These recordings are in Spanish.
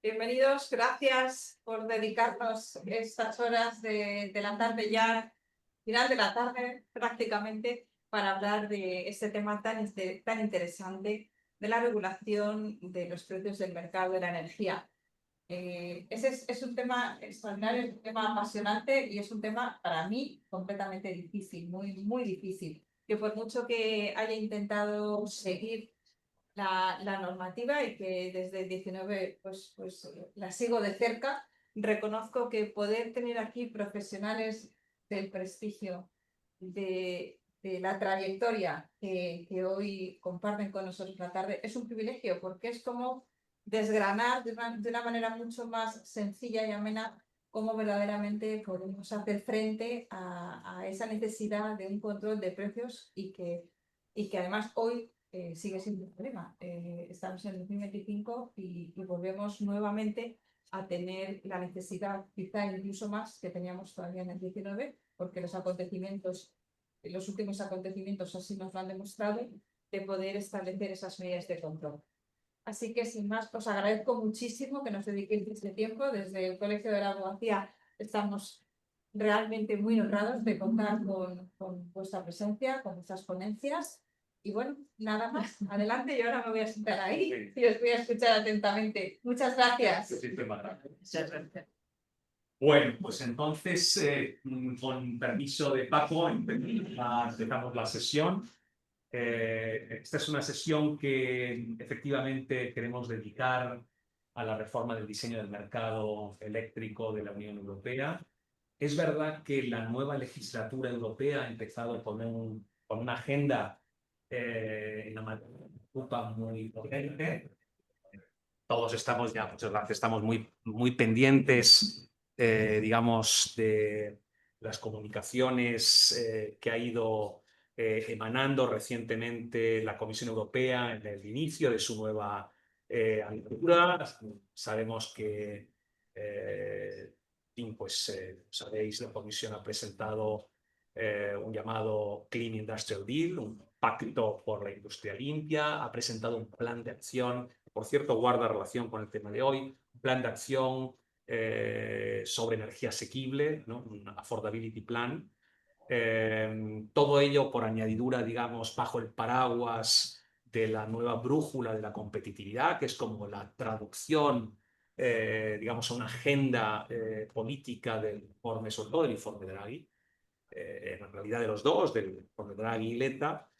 Bienvenidos, gracias por dedicarnos estas horas de la tarde ya, final de la tarde prácticamente, para hablar de este tema tan interesante de la regulación de los precios del mercado de la energía. Es un tema extraordinario, es un tema apasionante y es un tema para mí completamente difícil, muy difícil. Que por mucho que haya intentado seguir la normativa y que desde el 19 pues la sigo de cerca, reconozco que poder tener aquí profesionales del prestigio, de la trayectoria que hoy comparten con nosotros la tarde, es un privilegio porque es como desgranar de una manera mucho más sencilla y amena cómo verdaderamente podemos hacer frente a esa necesidad de un control de precios y que además hoy sigue siendo un problema. Estamos en el 2025 y volvemos nuevamente a tener la necesidad, quizá incluso más que teníamos todavía en el 19, porque los últimos acontecimientos así nos lo han demostrado, de poder establecer esas medidas de control. Así que sin más, os agradezco muchísimo que nos dediquéis este tiempo. Desde el Colegio de la Abogacía estamos realmente muy honrados de contar con vuestra presencia, con vuestras ponencias. Y bueno, nada más. Adelante, yo ahora me voy a sentar ahí y os voy a escuchar atentamente. Muchas gracias. Muchas gracias. Bueno, pues entonces, con permiso de Paco, empezamos la sesión. Esta es una sesión que efectivamente queremos dedicar a la reforma del diseño del mercado eléctrico de la Unión Europea. Es verdad que la nueva legislatura europea ha empezado con una agenda en la materia muy potente. Todos estamos ya, muchas gracias, estamos muy pendientes, digamos, de las comunicaciones que ha ido emanando recientemente la Comisión Europea en el inicio de su nueva aventura. Sabemos que, sabéis, la Comisión ha presentado un llamado Clean Industrial Deal, un pacto por la industria limpia, ha presentado un plan de acción, por cierto, guarda relación con el tema de hoy, un plan de acción sobre energía asequible, ¿no? Un affordability plan. Todo ello por añadidura, digamos, bajo el paraguas de la nueva brújula de la competitividad, que es como la traducción, digamos, a una agenda política del informe, sobre todo del informe de Draghi, en realidad de los dos, del informe Draghi y Letta,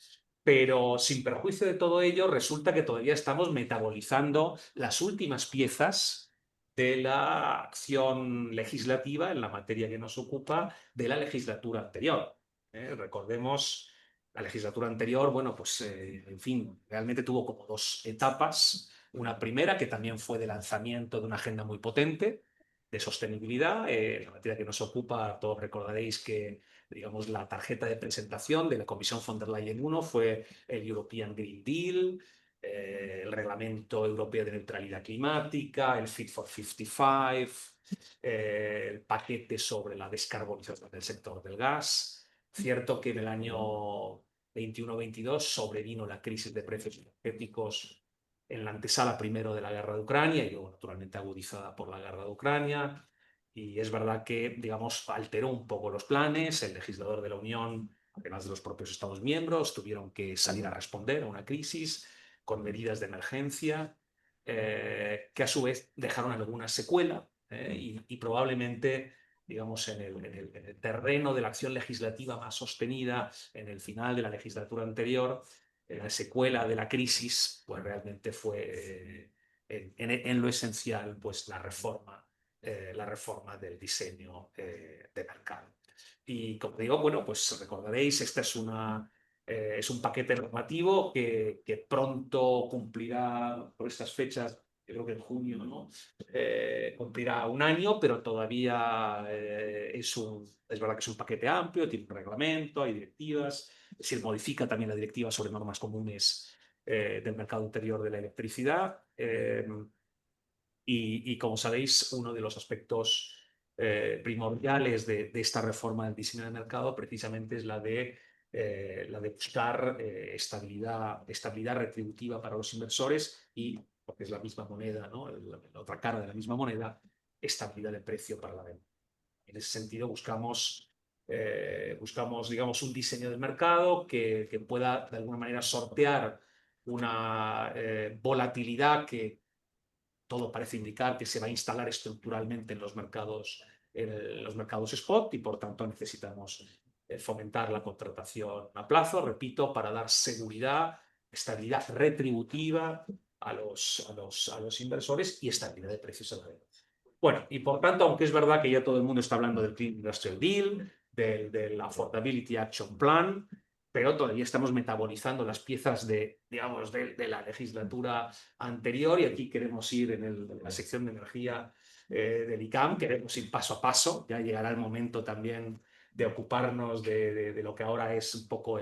pero sin perjuicio de todo ello, resulta que todavía estamos metabolizando las últimas piezas de la acción legislativa en la materia que nos ocupa de la legislatura anterior. Recordemos, la legislatura anterior, bueno, pues, en fin, realmente tuvo como dos etapas. Una primera, que también fue de lanzamiento de una agenda muy potente de sostenibilidad. La materia que nos ocupa, todos recordaréis que, digamos, la tarjeta de presentación de la Comisión von der Leyen 1 fue el European Green Deal, el Reglamento Europeo de Neutralidad Climática, el Fit for 55, el paquete sobre la descarbonización del sector del gas. Cierto que en el año 21-22 sobrevino la crisis de precios energéticos en la antesala primero de la guerra de Ucrania y luego naturalmente agudizada por la guerra de Ucrania. Y es verdad que, digamos, alteró un poco los planes. El legislador de la Unión, además de los propios Estados miembros, tuvieron que salir a responder a una crisis con medidas de emergencia que a su vez dejaron alguna secuela y probablemente, digamos, en el terreno de la acción legislativa más sostenida en el final de la legislatura anterior, la secuela de la crisis, pues realmente fue en lo esencial, pues la reforma del diseño de mercado. Y como digo, bueno, pues recordaréis, esta es un paquete normativo que pronto cumplirá, por estas fechas, yo creo que en junio, ¿no? Cumplirá un año, pero todavía es verdad que es un paquete amplio, tiene un reglamento, hay directivas, es decir, modifica también la directiva sobre normas comunes del mercado interior de la electricidad. Y como sabéis, uno de los aspectos primordiales de esta reforma del diseño del mercado precisamente es la de buscar estabilidad retributiva para los inversores y porque es la misma moneda, ¿no? La otra cara de la misma moneda, estabilidad de precio para la venta. En ese sentido buscamos, digamos, un diseño del mercado que pueda de alguna manera sortear una volatilidad que todo parece indicar que se va a instalar estructuralmente en los mercados spot, y por tanto necesitamos fomentar la contratación a plazo, repito, para dar seguridad, estabilidad retributiva a los inversores y estabilidad de precios a la vez. Bueno, y por tanto, aunque es verdad que ya todo el mundo está hablando del Clean Industrial Deal, del Affordability Action Plan, pero todavía estamos metabolizando las piezas digamos, de la legislatura anterior, y aquí queremos ir en la sección de energía del ICAM, queremos ir paso a paso. Ya llegará el momento también de ocuparnos de lo que ahora es un poco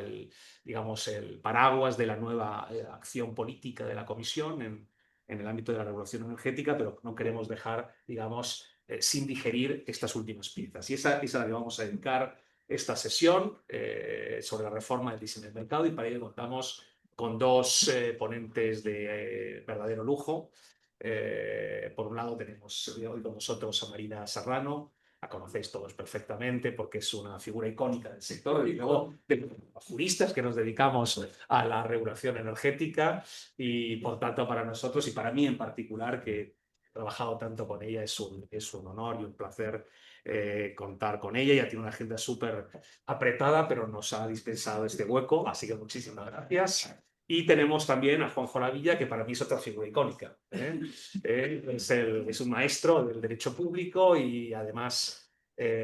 digamos, el paraguas de la nueva acción política de la Comisión en el ámbito de la regulación energética, pero no queremos dejar, digamos, sin digerir estas últimas piezas. Y esa es a la que vamos a dedicar esta sesión sobre la reforma del diseño del mercado, y para ello contamos con dos ponentes de verdadero lujo. Por un lado tenemos hoy con nosotros a Marina Serrano. La conocéis todos perfectamente porque es una figura icónica del sector, y luego de los juristas que nos dedicamos a la regulación energética, y por tanto para nosotros y para mí en particular, que he trabajado tanto con ella, es un honor y un placer contar con ella. Ya tiene una agenda súper apretada, pero nos ha dispensado este hueco, así que muchísimas gracias. Y tenemos también a Juanjo Lavilla, que para mí es otra figura icónica. Es un maestro del derecho público y además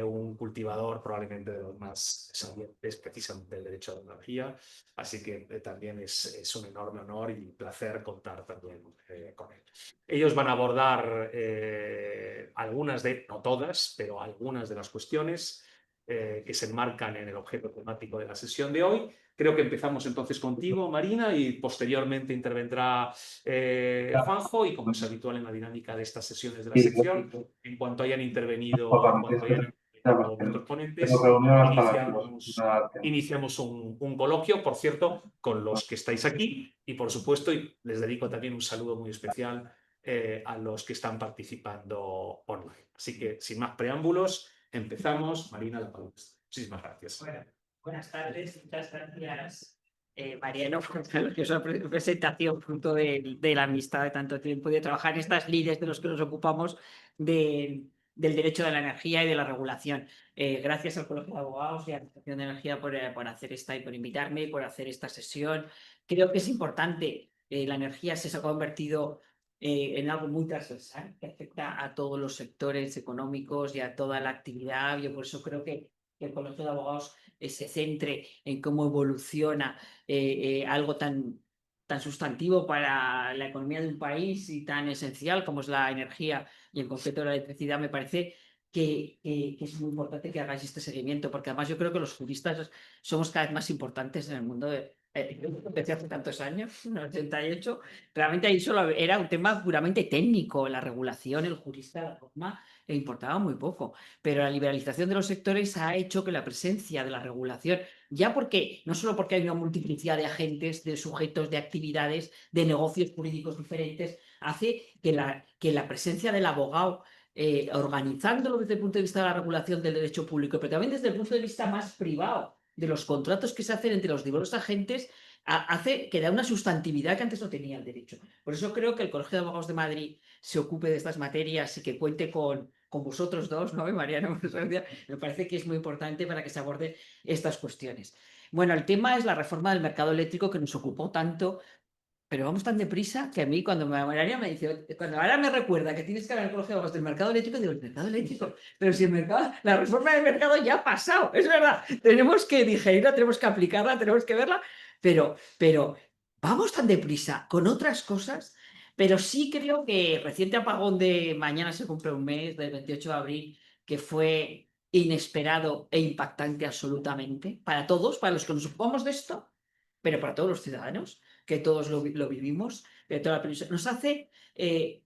un cultivador probablemente de los más salientes precisamente del derecho de la energía. Así que también es un enorme honor y placer contar también con él. Ellos van a abordar algunas no todas, pero algunas de las cuestiones que se enmarcan en el objeto temático de la sesión de hoy. Creo que empezamos entonces contigo, Marina, y posteriormente intervendrá Juanjo, y como es habitual en la dinámica de estas sesiones de la sección, en cuanto hayan intervenido nuestros ponentes, iniciamos un coloquio, por cierto, con los que estáis aquí, y por supuesto, y les dedico también un saludo muy especial a los que están participando online. Así que, sin más preámbulos, empezamos. Marina, la palabra. Muchísimas gracias. Bueno, buenas tardes, muchas gracias, Mariano, por la grandiosa presentación, fruto de la amistad de tanto tiempo y de trabajar en estas líneas de los que nos ocupamos del derecho de la energía y de la regulación. Gracias al Colegio de Abogados y a la Administración de Energía por hacer esta, y por invitarme y por hacer esta sesión. Creo que es importante. La energía se ha convertido en algo muy transversal que afecta a todos los sectores económicos y a toda la actividad. Yo por eso creo que el Colegio de Abogados se centre en cómo evoluciona algo tan sustantivo para la economía de un país y tan esencial como es la energía, y en concreto la electricidad. Me parece que es muy importante que hagáis este seguimiento, porque además yo creo que los juristas somos cada vez más importantes en el mundo desde hace tantos años, en el 88, realmente ahí solo era un tema puramente técnico, la regulación, el jurista, la norma, le importaba muy poco. Pero la liberalización de los sectores ha hecho que la presencia de la regulación, ya porque, no solo porque hay una multiplicidad de agentes, de sujetos, de actividades, de negocios jurídicos diferentes, hace que la presencia del abogado, organizándolo desde el punto de vista de la regulación del derecho público, pero también desde el punto de vista más privado, de los contratos que se hacen entre los diversos agentes, hace que da una sustantividad que antes no tenía el derecho. Por eso creo que el Colegio de Abogados de Madrid se ocupe de estas materias y que cuente con vosotros dos, ¿no? Mariano, me parece que es muy importante para que se aborde estas cuestiones. Bueno, el tema es la reforma del mercado eléctrico, que nos ocupó tanto, pero vamos tan deprisa que a mí cuando Mariano me dice, cuando ahora me recuerda que tienes que hablar con los abogados del mercado eléctrico, digo, ¿el mercado eléctrico? Pero si la reforma del mercado ya ha pasado, es verdad, tenemos que digerirla, tenemos que aplicarla, tenemos que verla, pero vamos tan deprisa con otras cosas. Pero sí creo que el reciente apagón de mañana se cumple un mes, del 28 de abril, que fue inesperado e impactante absolutamente para todos, para los que nos ocupamos de esto, pero para todos los ciudadanos, que todos lo vivimos, de toda la península. Nos hace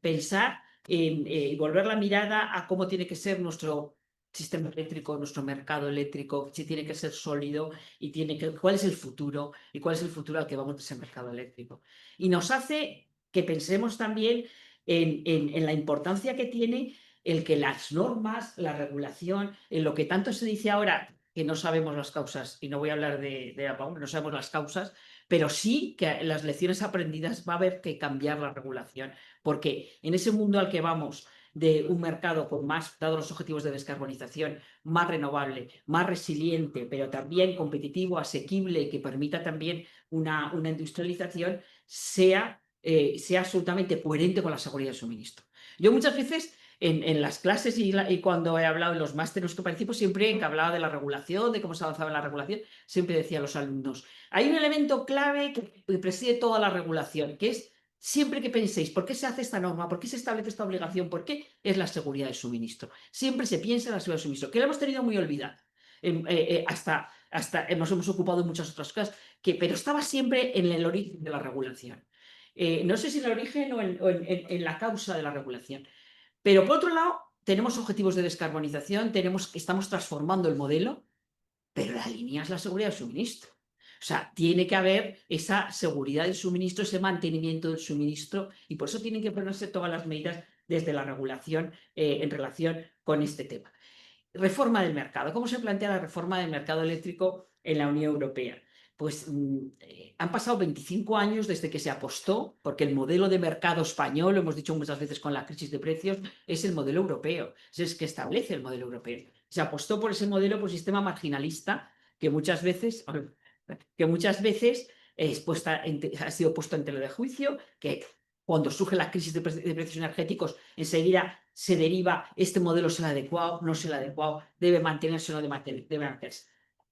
pensar en volver la mirada a cómo tiene que ser nuestro sistema eléctrico, nuestro mercado eléctrico, si tiene que ser sólido y cuál es el futuro, y cuál es el futuro al que vamos de ese mercado eléctrico. Y nos hace que pensemos también en la importancia que tiene el que las normas, la regulación, en lo que tanto se dice ahora, que no sabemos las causas, y no voy a hablar de Apagón, no sabemos las causas, pero sí que las lecciones aprendidas va a haber que cambiar la regulación, porque en ese mundo al que vamos, de un mercado con más, dados los objetivos de descarbonización, más renovable, más resiliente, pero también competitivo, asequible, que permita también una industrialización, sea absolutamente coherente con la seguridad de suministro. Yo muchas veces en las clases y cuando he hablado en los másteres que participo, siempre que hablaba de la regulación, de cómo se avanzaba en la regulación, siempre decía a los alumnos, hay un elemento clave que preside toda la regulación, que es siempre que penséis, ¿por qué se hace esta norma? ¿Por qué se establece esta obligación? ¿Por qué? Es la seguridad de suministro. Siempre se piensa en la seguridad de suministro, que la hemos tenido muy olvidada. Hasta nos hemos ocupado de muchas otras cosas, pero estaba siempre en el origen de la regulación. No sé si en el origen o en la causa de la regulación. Pero por otro lado, tenemos objetivos de descarbonización, estamos transformando el modelo, pero la línea es la seguridad del suministro. O sea, tiene que haber esa seguridad del suministro, ese mantenimiento del suministro, y por eso tienen que ponerse todas las medidas desde la regulación en relación con este tema. Reforma del mercado. ¿Cómo se plantea la reforma del mercado eléctrico en la Unión Europea? Pues han pasado 25 años desde que se apostó, porque el modelo de mercado español, lo hemos dicho muchas veces con la crisis de precios, es el modelo europeo, es el que establece el modelo europeo. Se apostó por ese modelo, por sistema marginalista, que muchas veces ha sido puesto en tela de juicio, que cuando surge la crisis de precios energéticos, enseguida se deriva, este modelo es el adecuado, no es el adecuado, debe mantenerse o no debe mantenerse.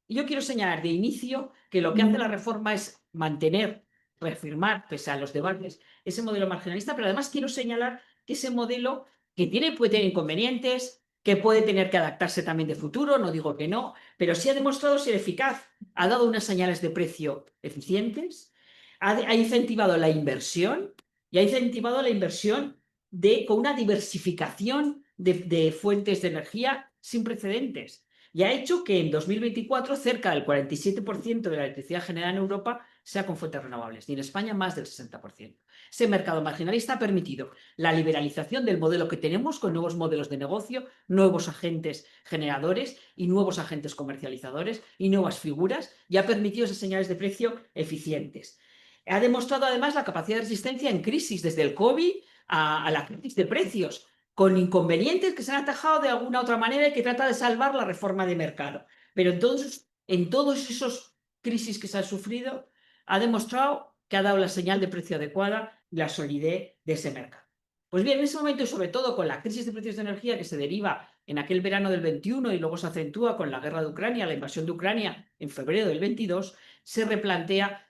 Y yo quiero señalar de inicio que lo que hace la reforma es mantener, reafirmar, pese a los debates, ese modelo marginalista, pero además quiero señalar que ese modelo puede tener inconvenientes, que puede tener que adaptarse también de futuro, no digo que no, pero sí ha demostrado ser eficaz, ha dado unas señales de precio eficientes, ha incentivado la inversión y ha incentivado la inversión con una diversificación de fuentes de energía sin precedentes. Y ha hecho que en 2024 cerca del 47% de la electricidad generada en Europa sea con fuentes renovables, y en España más del 60%. Ese mercado marginalista ha permitido la liberalización del modelo que tenemos con nuevos modelos de negocio, nuevos agentes generadores y nuevos agentes comercializadores y nuevas figuras, y ha permitido esas señales de precio eficientes. Ha demostrado además la capacidad de resistencia en crisis, desde el COVID a la crisis de precios, con inconvenientes que se han atajado de alguna otra manera y que trata de salvar la reforma de mercado. Pero en todos esos crisis que se han sufrido, ha demostrado que ha dado la señal de precio adecuada y la solidez de ese mercado. Pues bien, en ese momento, y sobre todo con la crisis de precios de energía que se deriva en aquel verano del 21 y luego se acentúa con la guerra de Ucrania, la invasión de Ucrania en febrero del 22, se replantea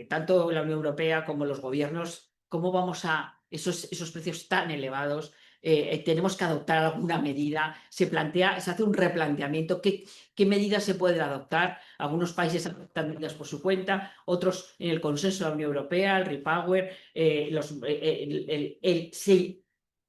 tanto la Unión Europea como los gobiernos, cómo vamos a esos precios tan elevados. Tenemos que adoptar alguna medida, se hace un replanteamiento, qué medidas se pueden adoptar. Algunos países adoptan medidas por su cuenta, otros en el consenso de la Unión Europea, el Repower,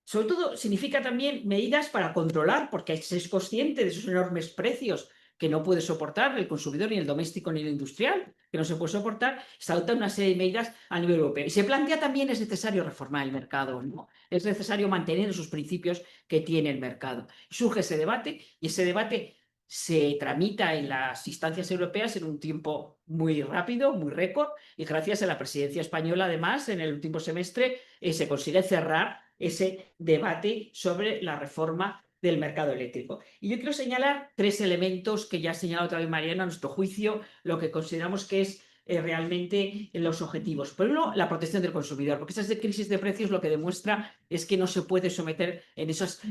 sobre todo significa también medidas para controlar, porque se es consciente de esos enormes precios que no puede soportar el consumidor, ni el doméstico, ni el industrial, que no se puede soportar. Se adoptan una serie de medidas a nivel europeo. Y se plantea también, es necesario reformar el mercado, ¿no? Es necesario mantener esos principios que tiene el mercado. Surge ese debate, y ese debate se tramita en las instancias europeas en un tiempo muy rápido, muy récord, y gracias a la presidencia española, además, en el último semestre, se consigue cerrar ese debate sobre la reforma del mercado eléctrico. Y yo quiero señalar 3 elementos que ya ha señalado otra vez Mariano, a nuestro juicio, lo que consideramos que es realmente los objetivos. Por uno, la protección del consumidor, porque esas crisis de precios lo que demuestra es que no se puede someter en esos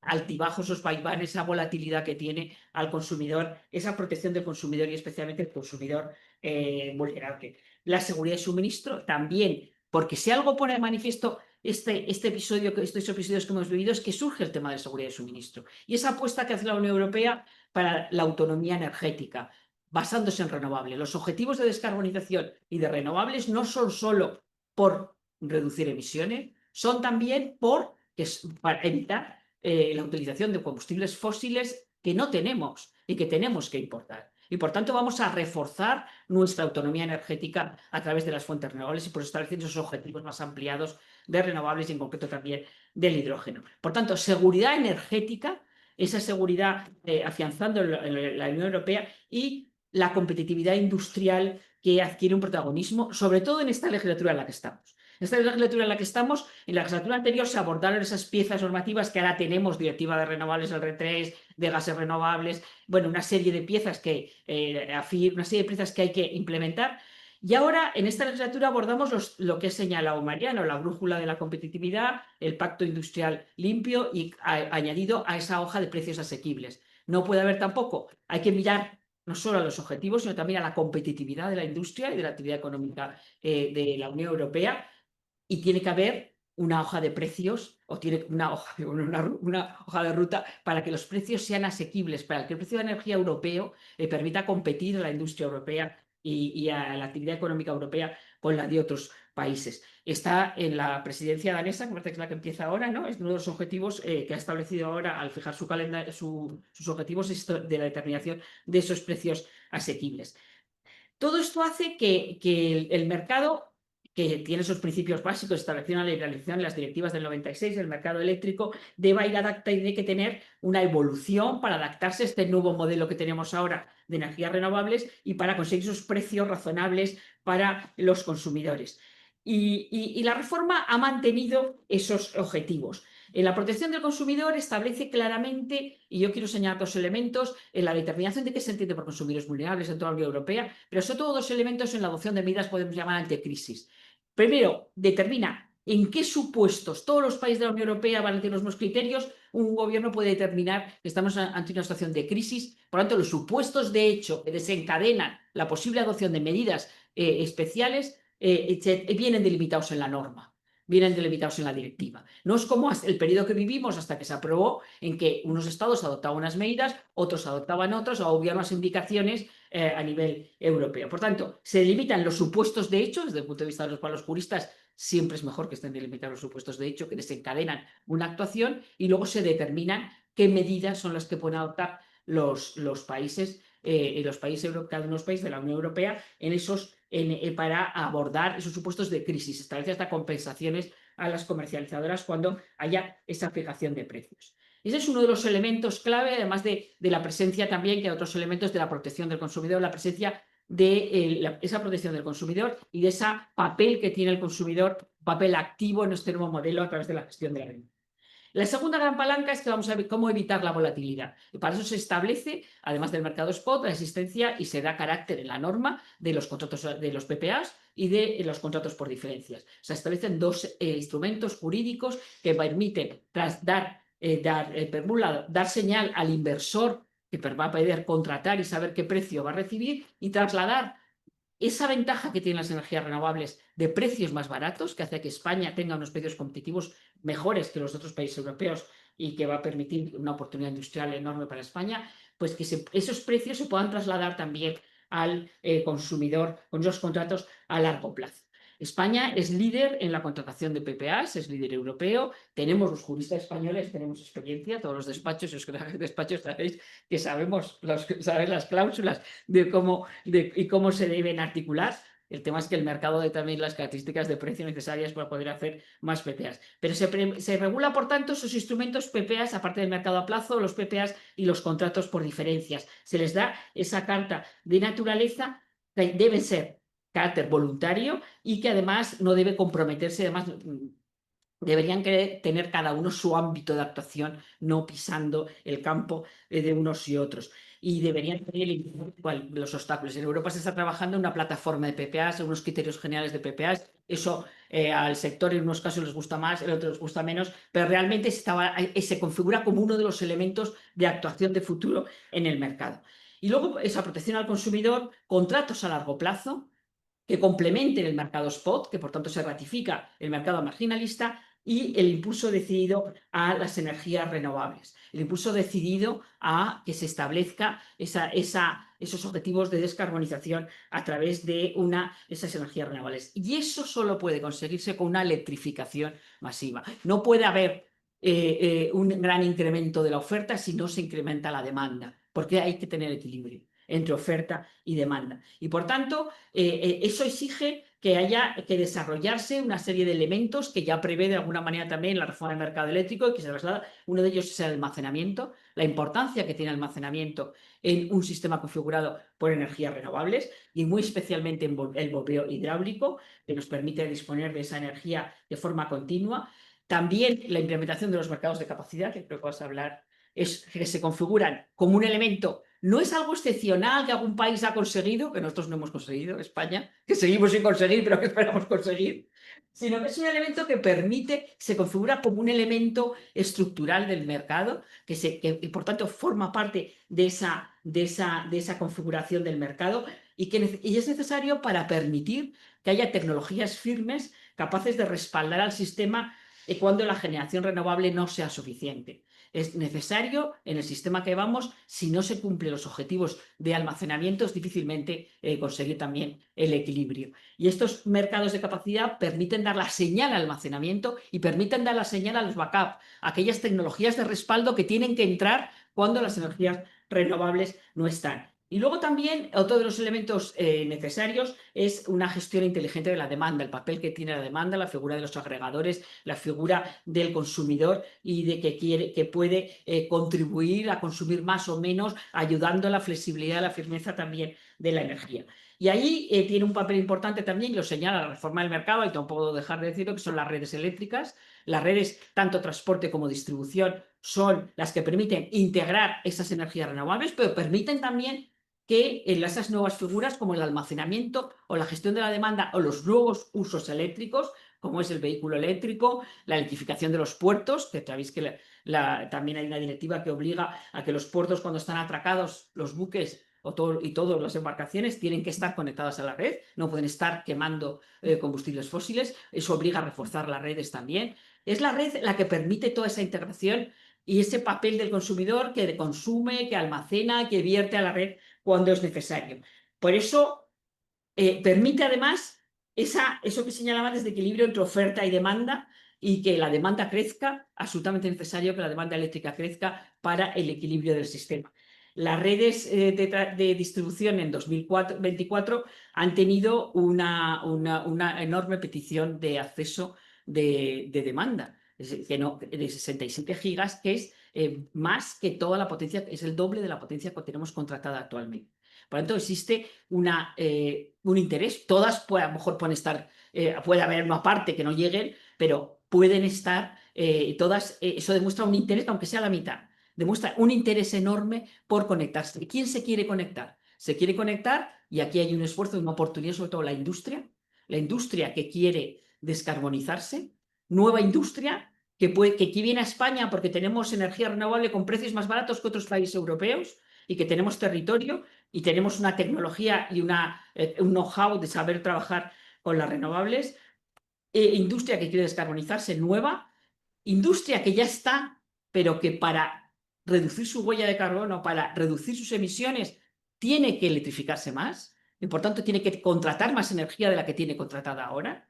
altibajos, esos vaivenes, esa volatilidad que tiene al consumidor, esa protección del consumidor y especialmente el consumidor vulnerable. La seguridad de suministro también, porque si algo pone de manifiesto estos episodios que hemos vivido, es que surge el tema de seguridad de suministro y esa apuesta que hace la Unión Europea para la autonomía energética, basándose en renovables. Los objetivos de descarbonización y de renovables no son solo por reducir emisiones, son también para evitar la utilización de combustibles fósiles que no tenemos y que tenemos que importar. y por tanto vamos a reforzar nuestra autonomía energética a través de las fuentes renovables y por establecer esos objetivos más ampliados de renovables y en concreto también del hidrógeno. Por tanto, seguridad energética, esa seguridad afianzando en la Unión Europea y la competitividad industrial que adquiere un protagonismo, sobre todo en esta legislatura en la que estamos. En esta legislatura en la que estamos, en la legislatura anterior se abordaron esas piezas normativas que ahora tenemos, directiva de renovables, el RE3, de gases renovables, bueno, una serie de piezas que, una serie de piezas que hay que implementar. Y ahora, en esta legislatura, abordamos lo que ha señalado Mariano, la brújula de la competitividad, el pacto industrial limpio y añadido a esa hoja de precios asequibles. No puede haber tampoco, hay que mirar no solo a los objetivos, sino también a la competitividad de la industria y de la actividad económica de la Unión Europea, y tiene que haber una hoja de precios o tiene una hoja de ruta para que los precios sean asequibles, para que el precio de la energía europeo permita competir a la industria europea y a la actividad económica europea con la de otros países. Está en la presidencia danesa, que parece que es la que empieza ahora, ¿no? Es uno de los objetivos que ha establecido ahora al fijar sus objetivos de la determinación de esos precios asequibles. Todo esto hace que el mercado, que tiene esos principios básicos establecidos en la liberalización en las directivas del 96, el mercado eléctrico deba ir adaptado y tiene que tener una evolución para adaptarse a este nuevo modelo que tenemos ahora de energías renovables y para conseguir esos precios razonables para los consumidores. Y la reforma ha mantenido esos objetivos. En la protección del consumidor establece claramente, y yo quiero señalar dos elementos, en la determinación de qué se entiende por consumidores vulnerables en toda la Unión Europea, pero sobre todo dos elementos en la adopción de medidas podemos llamar anticrisis. Primero, determina en qué supuestos todos los países de la Unión Europea van a tener los mismos criterios. Un gobierno puede determinar que estamos ante una situación de crisis, por lo tanto, los supuestos de hecho que desencadenan la posible adopción de medidas especiales vienen delimitados en la norma, vienen delimitados en la directiva. No es como el periodo que vivimos hasta que se aprobó, en que unos estados adoptaban unas medidas, otros adoptaban otras, o había unas indicaciones a nivel europeo. Por tanto, se delimitan los supuestos de hecho, desde el punto de vista de los juristas, siempre es mejor que estén delimitados los supuestos de hecho que desencadenan una actuación, y luego se determinan qué medidas son las que pueden adoptar los países, cada uno de los países de la Unión Europea para abordar esos supuestos de crisis. Establece hasta compensaciones a las comercializadoras cuando haya esa fijación de precios. Ese es uno de los elementos clave, además de la presencia también, que hay otros elementos de la protección del consumidor, la presencia de esa protección del consumidor y de ese papel que tiene el consumidor, papel activo en este nuevo modelo a través de la gestión de la renta. La segunda gran palanca es que vamos a ver cómo evitar la volatilidad. Y para eso se establece, además del mercado spot, la existencia y se da carácter en la norma de los contratos de los PPAs y de los contratos por diferencias. Se establecen dos instrumentos jurídicos que permiten dar señal al inversor que va a poder contratar y saber qué precio va a recibir y trasladar esa ventaja que tienen las energías renovables de precios más baratos, que hace que España tenga unos precios competitivos mejores que los otros países europeos y que va a permitir una oportunidad industrial enorme para España, pues que esos precios se puedan trasladar también al consumidor con esos contratos a largo plazo. España es líder en la contratación de PPAs, es líder europeo, tenemos los juristas españoles, tenemos experiencia, todos los despachos, los despachos sabéis que sabemos las cláusulas y cómo se deben articular. El tema es que el mercado determina las características de precio necesarias para poder hacer más PPAs. Pero se regula, por tanto, esos instrumentos PPAs, aparte del mercado a plazo, los PPAs y los contratos por diferencias. Se les da esa carta de naturaleza que deben ser carácter voluntario y que además no debe comprometerse, además deberían tener cada uno su ámbito de actuación, no pisando el campo de unos y otros. Y deberían tener los obstáculos. En Europa se está trabajando en una plataforma de PPAs, en unos criterios generales de PPAs. Eso al sector en unos casos les gusta más, en otros les gusta menos, pero realmente se configura como uno de los elementos de actuación de futuro en el mercado. Y luego esa protección al consumidor, contratos a largo plazo, que complementen el mercado spot, que por tanto se ratifica el mercado marginalista, y el impulso decidido a las energías renovables, el impulso decidido a que se establezca esos objetivos de descarbonización a través de esas energías renovables. Y eso solo puede conseguirse con una electrificación masiva. No puede haber un gran incremento de la oferta si no se incrementa la demanda, porque hay que tener equilibrio. entre oferta y demanda. Y por tanto, eso exige que haya que desarrollarse una serie de elementos que ya prevé de alguna manera también la reforma del mercado eléctrico y que se traslada. Uno de ellos es el almacenamiento, la importancia que tiene el almacenamiento en un sistema configurado por energías renovables y muy especialmente en el bombeo hidráulico, que nos permite disponer de esa energía de forma continua. También la implementación de los mercados de capacidad, que creo que vas a hablar, es que se configuran como un elemento. No es algo excepcional que algún país ha conseguido, que nosotros no hemos conseguido, España, que seguimos sin conseguir, pero que esperamos conseguir, sino que es un elemento que permite, se configura como un elemento estructural del mercado, que por tanto forma parte de esa configuración del mercado y es necesario para permitir que haya tecnologías firmes capaces de respaldar al sistema cuando la generación renovable no sea suficiente. Es necesario en el sistema que vamos, si no se cumplen los objetivos de almacenamiento, es difícilmente conseguir también el equilibrio. Y estos mercados de capacidad permiten dar la señal al almacenamiento y permiten dar la señal a los backup, aquellas tecnologías de respaldo que tienen que entrar cuando las energías renovables no están. Y luego también otro de los elementos necesarios es una gestión inteligente de la demanda, el papel que tiene la demanda, la figura de los agregadores, la figura del consumidor y de que puede contribuir a consumir más o menos, ayudando a la flexibilidad, a la firmeza también de la energía. Y ahí tiene un papel importante también, y lo señala la reforma del mercado, y no puedo dejar de decirlo, que son las redes eléctricas. Las redes, tanto transporte como distribución, son las que permiten integrar esas energías renovables, pero permiten también que en esas nuevas figuras como el almacenamiento o la gestión de la demanda o los nuevos usos eléctricos, como es el vehículo eléctrico, la electrificación de los puertos, que sabéis que también hay una directiva que obliga a que los puertos, cuando están atracados, los buques y todas las embarcaciones tienen que estar conectadas a la red, no pueden estar quemando combustibles fósiles. Eso obliga a reforzar las redes también. Es la red la que permite toda esa integración y ese papel del consumidor que consume, que almacena, que vierte a la red cuando es necesario. Por eso permite además eso que señalaba desde equilibrio entre oferta y demanda, y que la demanda crezca, absolutamente necesario que la demanda eléctrica crezca para el equilibrio del sistema. Las redes de distribución en 2024 han tenido una enorme petición de acceso de demanda, de 67 gigas, que es más que toda la potencia, es el doble de la potencia que tenemos contratada actualmente. Por lo tanto, existe un interés. Todas a lo mejor pueden estar, puede haber una parte que no lleguen, pero pueden estar todas. Eso demuestra un interés, aunque sea la mitad. Demuestra un interés enorme por conectarse. ¿Quién se quiere conectar? Se quiere conectar, y aquí hay un esfuerzo, una oportunidad, sobre todo la industria que quiere descarbonizarse, nueva industria que viene a España porque tenemos energía renovable con precios más baratos que otros países europeos y que tenemos territorio y tenemos una tecnología y un know-how de saber trabajar con las renovables. Industria que quiere descarbonizarse, nueva. Industria que ya está, pero que para reducir su huella de carbono, para reducir sus emisiones, tiene que electrificarse más y por tanto tiene que contratar más energía de la que tiene contratada ahora.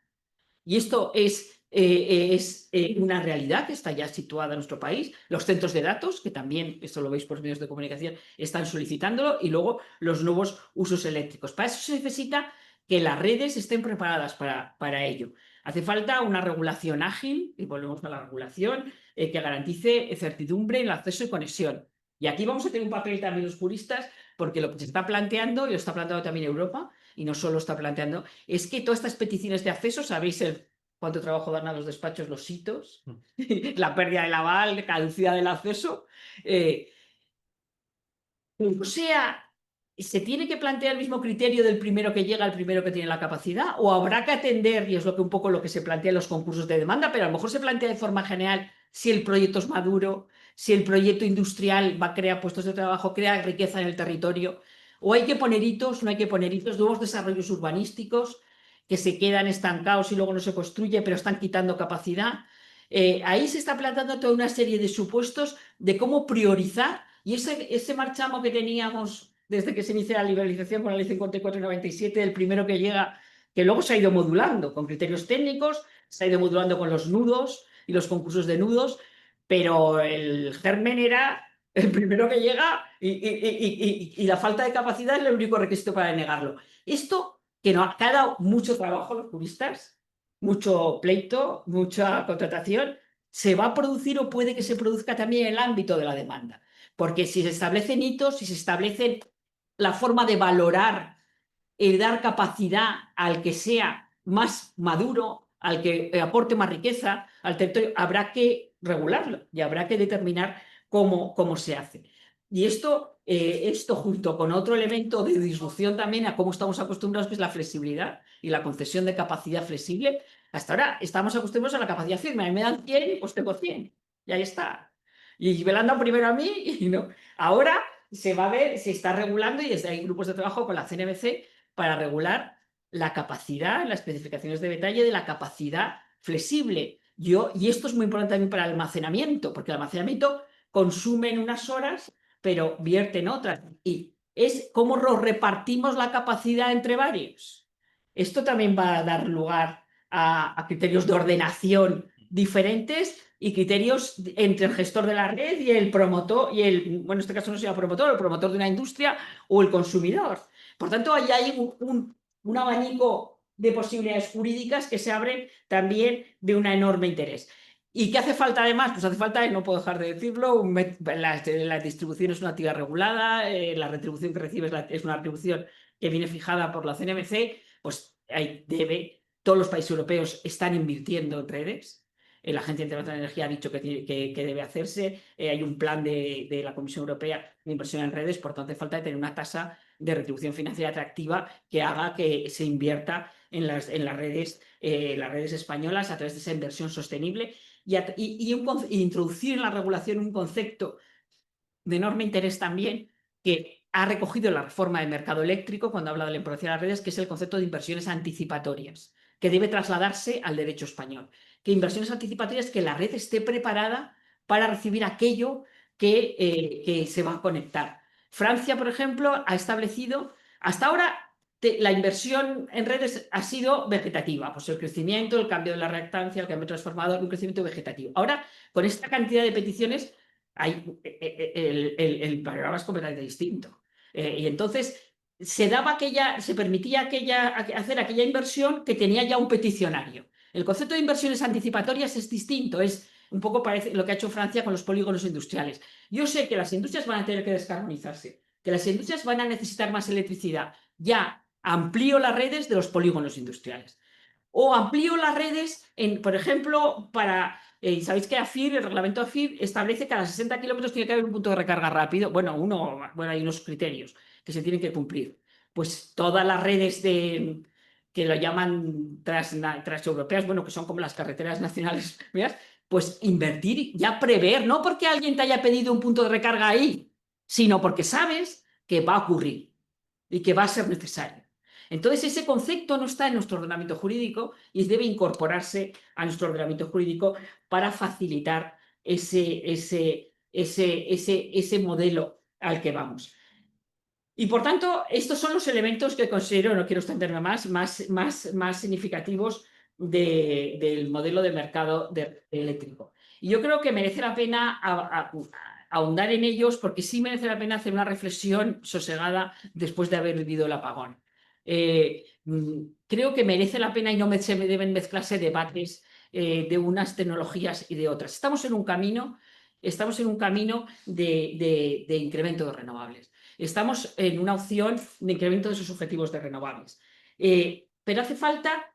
Y esto es una realidad que está ya situada en nuestro país. Los centros de datos, que también, esto lo veis por los medios de comunicación, están solicitándolo, y luego los nuevos usos eléctricos. Para eso se necesita que las redes estén preparadas para ello. Hace falta una regulación ágil, y volvemos a la regulación, que garantice certidumbre en el acceso y conexión. Y aquí vamos a tener un papel también los juristas, porque lo que se está planteando, y lo está planteando también Europa, y no solo está planteando, es que todas estas peticiones de acceso, sabéis cuánto trabajo dan a los despachos los hitos, la pérdida del aval, la caducidad del acceso. O sea, ¿se tiene que plantear el mismo criterio del primero que llega al primero que tiene la capacidad? ¿O habrá que atender, y es un poco lo que se plantea en los concursos de demanda, pero a lo mejor se plantea de forma general, si el proyecto es maduro, si el proyecto industrial va a crear puestos de trabajo, crea riqueza en el territorio? ¿O hay que poner hitos, no hay que poner hitos, nuevos desarrollos urbanísticos que se quedan estancados y luego no se construye, pero están quitando capacidad? Ahí se está planteando toda una serie de supuestos de cómo priorizar, y ese marchamo que teníamos desde que se inicia la liberalización con la ley 54 y 97, el primero que llega, que luego se ha ido modulando con criterios técnicos, se ha ido modulando con los nudos y los concursos de nudos, pero el germen era El primero que llega y la falta de capacidad es el único requisito para denegarlo. Esto que nos ha dado mucho trabajo a los juristas, mucho pleito, mucha contratación, se va a producir o puede que se produzca también en el ámbito de la demanda. Porque si se establecen hitos, si se establece la forma de valorar el dar capacidad al que sea más maduro, al que aporte más riqueza al territorio, habrá que regularlo y habrá que determinar cómo se hace. Y esto junto con otro elemento de disrupción también a cómo estamos acostumbrados, que es la flexibilidad y la concesión de capacidad flexible. Hasta ahora estamos acostumbrados a la capacidad firme. A mí me dan 100, pues tengo 100. Y ahí está. Y me la han dado primero a mí y no. Ahora se va a ver, se está regulando y hay grupos de trabajo con la CNMC para regular la capacidad, las especificaciones de detalle de la capacidad flexible. Y esto es muy importante también para el almacenamiento, porque el almacenamiento consume en unas horas, pero vierte en otras. Y es cómo repartimos la capacidad entre varios. Esto también va a dar lugar a criterios de ordenación diferentes y criterios entre el gestor de la red y el promotor, bueno, en este caso no se llama promotor, el promotor de una industria o el consumidor. Por tanto, ahí hay un abanico de posibilidades jurídicas que se abren también de un enorme interés. ¿Y qué hace falta además? Pues hace falta, y no puedo dejar de decirlo, la distribución es una actividad regulada, la retribución que recibes es una retribución que viene fijada por la CNMC, pues todos los países europeos están invirtiendo en redes. La Agencia Internacional de Energía ha dicho que debe hacerse, hay un plan de la Comisión Europea de inversión en redes, por tanto hace falta tener una tasa de retribución financiera atractiva que haga que se invierta en las redes españolas a través de esa inversión sostenible y introducir en la regulación un concepto de enorme interés también que ha recogido la reforma del mercado eléctrico cuando habla de la importancia de las redes, que es el concepto de inversiones anticipatorias, que debe trasladarse al derecho español. Que inversiones anticipatorias, que la red esté preparada para recibir aquello que se va a conectar. Francia, por ejemplo, ha establecido, hasta ahora la inversión en redes ha sido vegetativa, pues el crecimiento, el cambio de la reactancia, el cambio transformador, un crecimiento vegetativo. Ahora, con esta cantidad de peticiones, el panorama es completamente distinto. Y entonces se permitía hacer aquella inversión que tenía ya un peticionario. El concepto de inversiones anticipatorias es distinto, es un poco parece lo que ha hecho Francia con los polígonos industriales. Yo sé que las industrias van a tener que descarbonizarse, que las industrias van a necesitar más electricidad. Ya amplío las redes de los polígonos industriales. O amplío las redes, por ejemplo, sabéis que el reglamento AFIR establece que a cada 60 kilómetros tiene que haber un punto de recarga rápido. Bueno, hay unos criterios que se tienen que cumplir. Pues todas las redes que lo llaman transeuropeas, bueno, que son como las carreteras nacionales, pues invertir, ya prever, no porque alguien te haya pedido un punto de recarga ahí, sino porque sabes que va a ocurrir y que va a ser necesario. Entonces, ese concepto no está en nuestro ordenamiento jurídico y debe incorporarse a nuestro ordenamiento jurídico para facilitar ese modelo al que vamos. Y por tanto, estos son los elementos que considero, no quiero extenderme más significativos del modelo de mercado eléctrico. Y yo creo que merece la pena ahondar en ellos porque sí merece la pena hacer una reflexión sosegada después de haber vivido el apagón. Creo que merece la pena y no se deben mezclarse debates de unas tecnologías y de otras. Estamos en un camino de incremento de renovables. Estamos en una opción de incremento de esos objetivos de renovables. Pero hace falta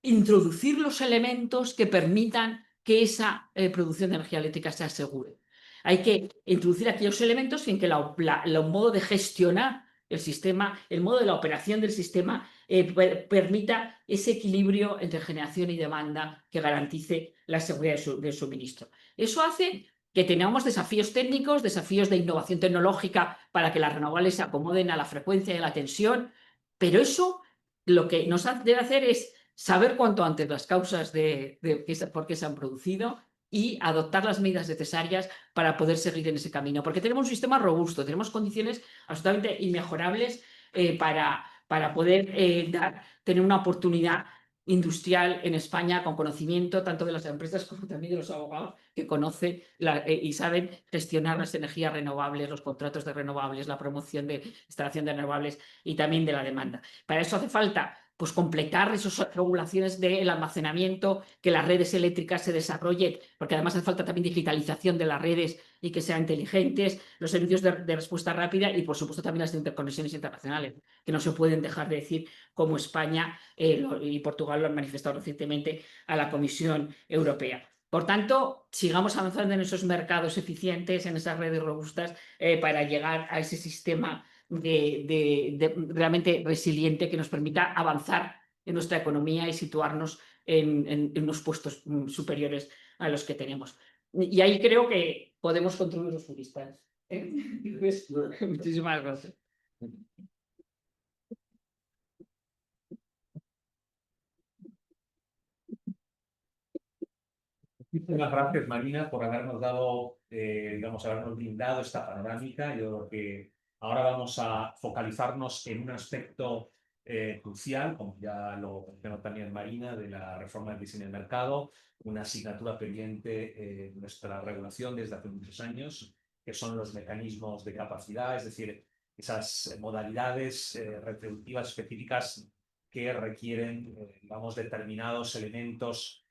introducir los elementos que permitan que esa producción de energía eléctrica se asegure. Hay que introducir aquellos elementos en que el modo de gestionar el sistema, el modo de la operación del sistema permita ese equilibrio entre generación y demanda que garantice la seguridad del suministro. Eso hace que tengamos desafíos técnicos, desafíos de innovación tecnológica para que las renovables se acomoden a la frecuencia y a la tensión, pero eso lo que nos debe hacer es saber cuanto antes las causas por qué se han producido y adoptar las medidas necesarias para poder seguir en ese camino. Porque tenemos un sistema robusto, tenemos condiciones absolutamente inmejorables para poder tener una oportunidad industrial en España con conocimiento tanto de las empresas como también de los abogados que conocen y saben gestionar las energías renovables, los contratos de renovables, la promoción de instalación de renovables y también de la demanda. Para eso hace falta pues completar esas regulaciones del almacenamiento, que las redes eléctricas se desarrollen, porque además hace falta también digitalización de las redes y que sean inteligentes, los servicios de respuesta rápida y, por supuesto, también las interconexiones internacionales, que no se pueden dejar de decir, como España y Portugal lo han manifestado recientemente a la Comisión Europea. Por tanto, sigamos avanzando en esos mercados eficientes, en esas redes robustas, para llegar a ese sistema realmente resiliente que nos permita avanzar en nuestra economía y situarnos en unos puestos superiores a los que tenemos. Y ahí creo que podemos contribuir los juristas. Muchísimas gracias. Muchísimas gracias, Marina, por habernos dado, digamos, habernos brindado esta panorámica. Yo creo que ahora vamos a focalizarnos en un aspecto crucial, como ya lo mencionó también Marina, de la reforma del diseño del mercado, una asignatura pendiente en nuestra regulación desde hace muchos años, que son los mecanismos de capacidad, es decir, esas modalidades retributivas específicas que requieren, digamos, determinados elementos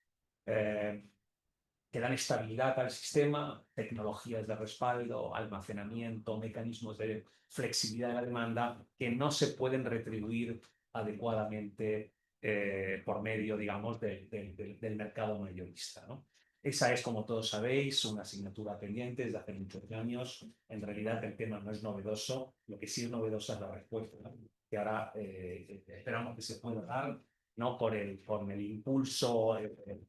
que dan estabilidad al sistema, tecnologías de respaldo, almacenamiento, mecanismos de flexibilidad de la demanda que no se pueden retribuir adecuadamente por medio, digamos, del mercado mayorista, ¿no? Esa es, como todos sabéis, una asignatura pendiente desde hace muchos años. En realidad el tema no es novedoso, lo que sí es novedosa es la respuesta, ¿no? Que ahora esperamos que se pueda dar, ¿no? por el impulso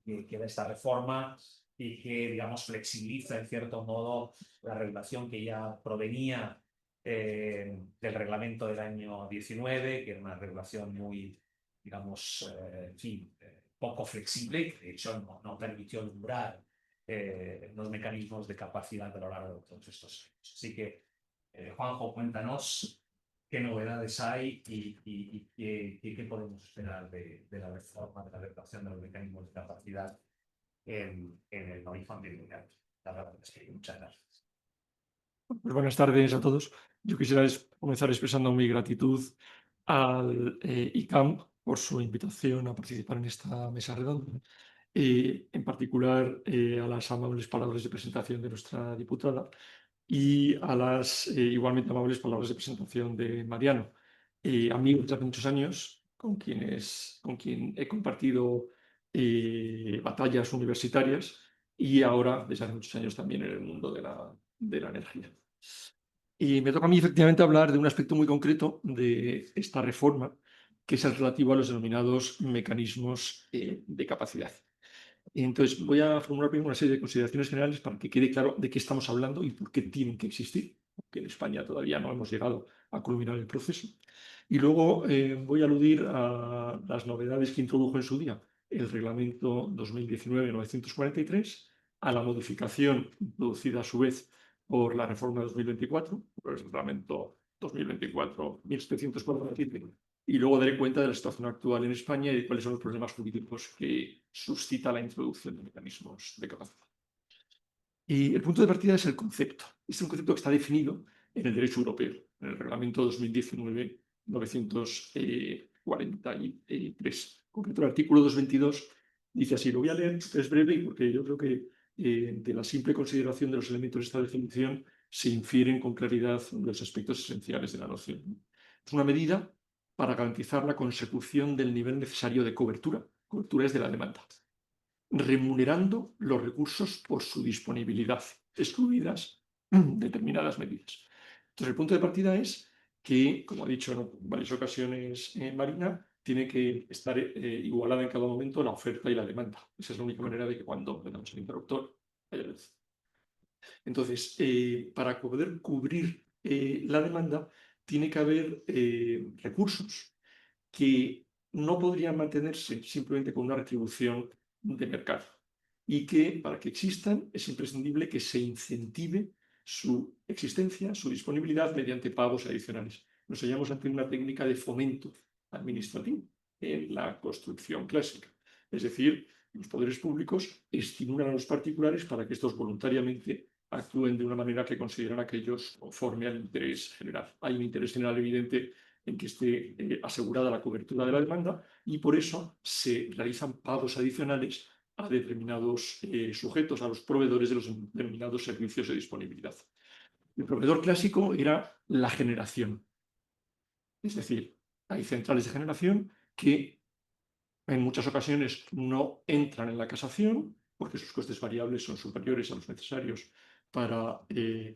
que da esta reforma y que, digamos, flexibiliza en cierto modo la regulación que ya provenía del reglamento del año 19, que era una regulación muy, digamos, en fin, poco flexible, que de hecho no permitió lograr los mecanismos de capacidad a lo largo de todos estos años. Así que, Juanjo, cuéntanos qué novedades hay y qué podemos esperar de la reforma, de la regulación de los mecanismos de capacidad en el horizonte inmediato. La verdad es que muchas gracias. Pues buenas tardes a todos. Yo quisiera comenzar expresando mi gratitud al ICAM por su invitación a participar en esta mesa redonda. En particular a las amables palabras de presentación de nuestra diputada y a las igualmente amables palabras de presentación de Mariano, amigos de hace muchos años con quien he compartido batallas universitarias y ahora desde hace muchos años también en el mundo de la energía. Y me toca a mí efectivamente hablar de un aspecto muy concreto de esta reforma, que es el relativo a los denominados mecanismos de capacidad. Entonces, voy a formular primero una serie de consideraciones generales para que quede claro de qué estamos hablando y por qué tienen que existir, porque en España todavía no hemos llegado a culminar el proceso. Y luego voy a aludir a las novedades que introdujo en su día el reglamento 2019-943, a la modificación introducida a su vez por la reforma de 2024, por el reglamento 2024-1747, y luego daré cuenta de la situación actual en España y de cuáles son los problemas jurídicos que suscita la introducción de mecanismos de capacidad. Y el punto de partida es el concepto. Es un concepto que está definido en el derecho europeo, en el reglamento 2019-943. En concreto, el artículo 222 dice así, lo voy a leer, es breve porque yo creo que de la simple consideración de los elementos de esta definición se infieren con claridad los aspectos esenciales de la noción. Es una medida para garantizar la consecución del nivel necesario de cobertura. Cobertura es de la demanda, remunerando los recursos por su disponibilidad, excluidas determinadas medidas. Entonces, el punto de partida es que, como ha dicho en varias ocasiones Marina, tiene que estar igualada en cada momento la oferta y la demanda. Esa es la única manera de que cuando le damos el interruptor haya luz. Entonces, para poder cubrir la demanda, tiene que haber recursos que no podrían mantenerse simplemente con una retribución de mercado y que para que existan es imprescindible que se incentive su existencia, su disponibilidad mediante pagos adicionales. Nos hallamos ante una técnica de fomento administrativo, en la construcción clásica. Es decir, los poderes públicos estimulan a los particulares para que estos voluntariamente actúen de una manera que consideran aquellos conforme al interés general. Hay un interés general evidente en que esté asegurada la cobertura de la demanda y por eso se realizan pagos adicionales a determinados sujetos, a los proveedores de los determinados servicios de disponibilidad. El proveedor clásico era la generación. Es decir, hay centrales de generación que en muchas ocasiones no entran en la casación porque sus costes variables son superiores a los necesarios para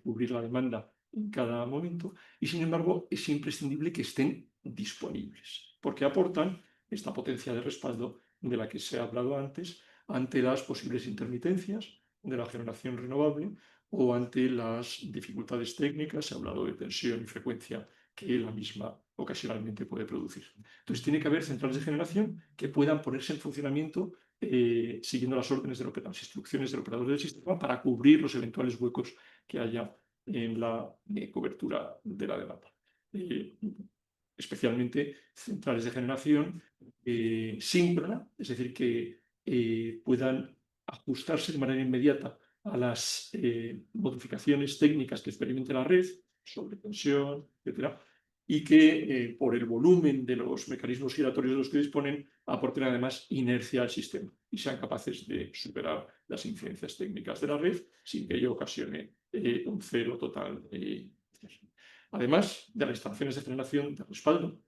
cubrir la demanda en cada momento y, sin embargo, es imprescindible que estén disponibles porque aportan esta potencia de respaldo de la que se ha hablado antes ante las posibles intermitencias de la generación renovable o ante las dificultades técnicas, se ha hablado de tensión y frecuencia que la misma ocasionalmente puede producir. Entonces, tiene que haber centrales de generación que puedan ponerse en funcionamiento siguiendo las órdenes las instrucciones del operador del sistema para cubrir los eventuales huecos que haya en la cobertura de la demanda. Especialmente centrales de generación síncrona, es decir, que puedan ajustarse de manera inmediata a las modificaciones técnicas que experimente la red, sobre tensión, etcétera, y que por el volumen de los mecanismos giratorios de los que disponen aporten además inercia al sistema y sean capaces de superar las incidencias técnicas de la red sin que ello ocasione un cero total. Además de las instalaciones de generación de respaldo,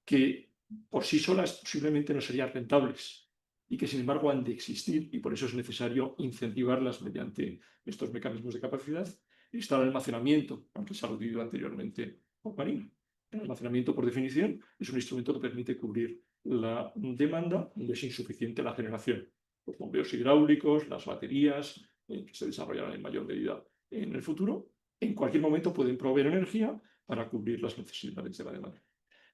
que por sí solas posiblemente no serían rentables y que sin embargo han de existir y por eso es necesario incentivarlas mediante estos mecanismos de capacidad. Está el almacenamiento, aunque se ha aludido anteriormente por Marina. El almacenamiento, por definición, es un instrumento que permite cubrir la demanda donde es insuficiente la generación. Los bombeos hidráulicos, las baterías, que se desarrollarán en mayor medida en el futuro, en cualquier momento pueden proveer energía para cubrir las necesidades de la demanda.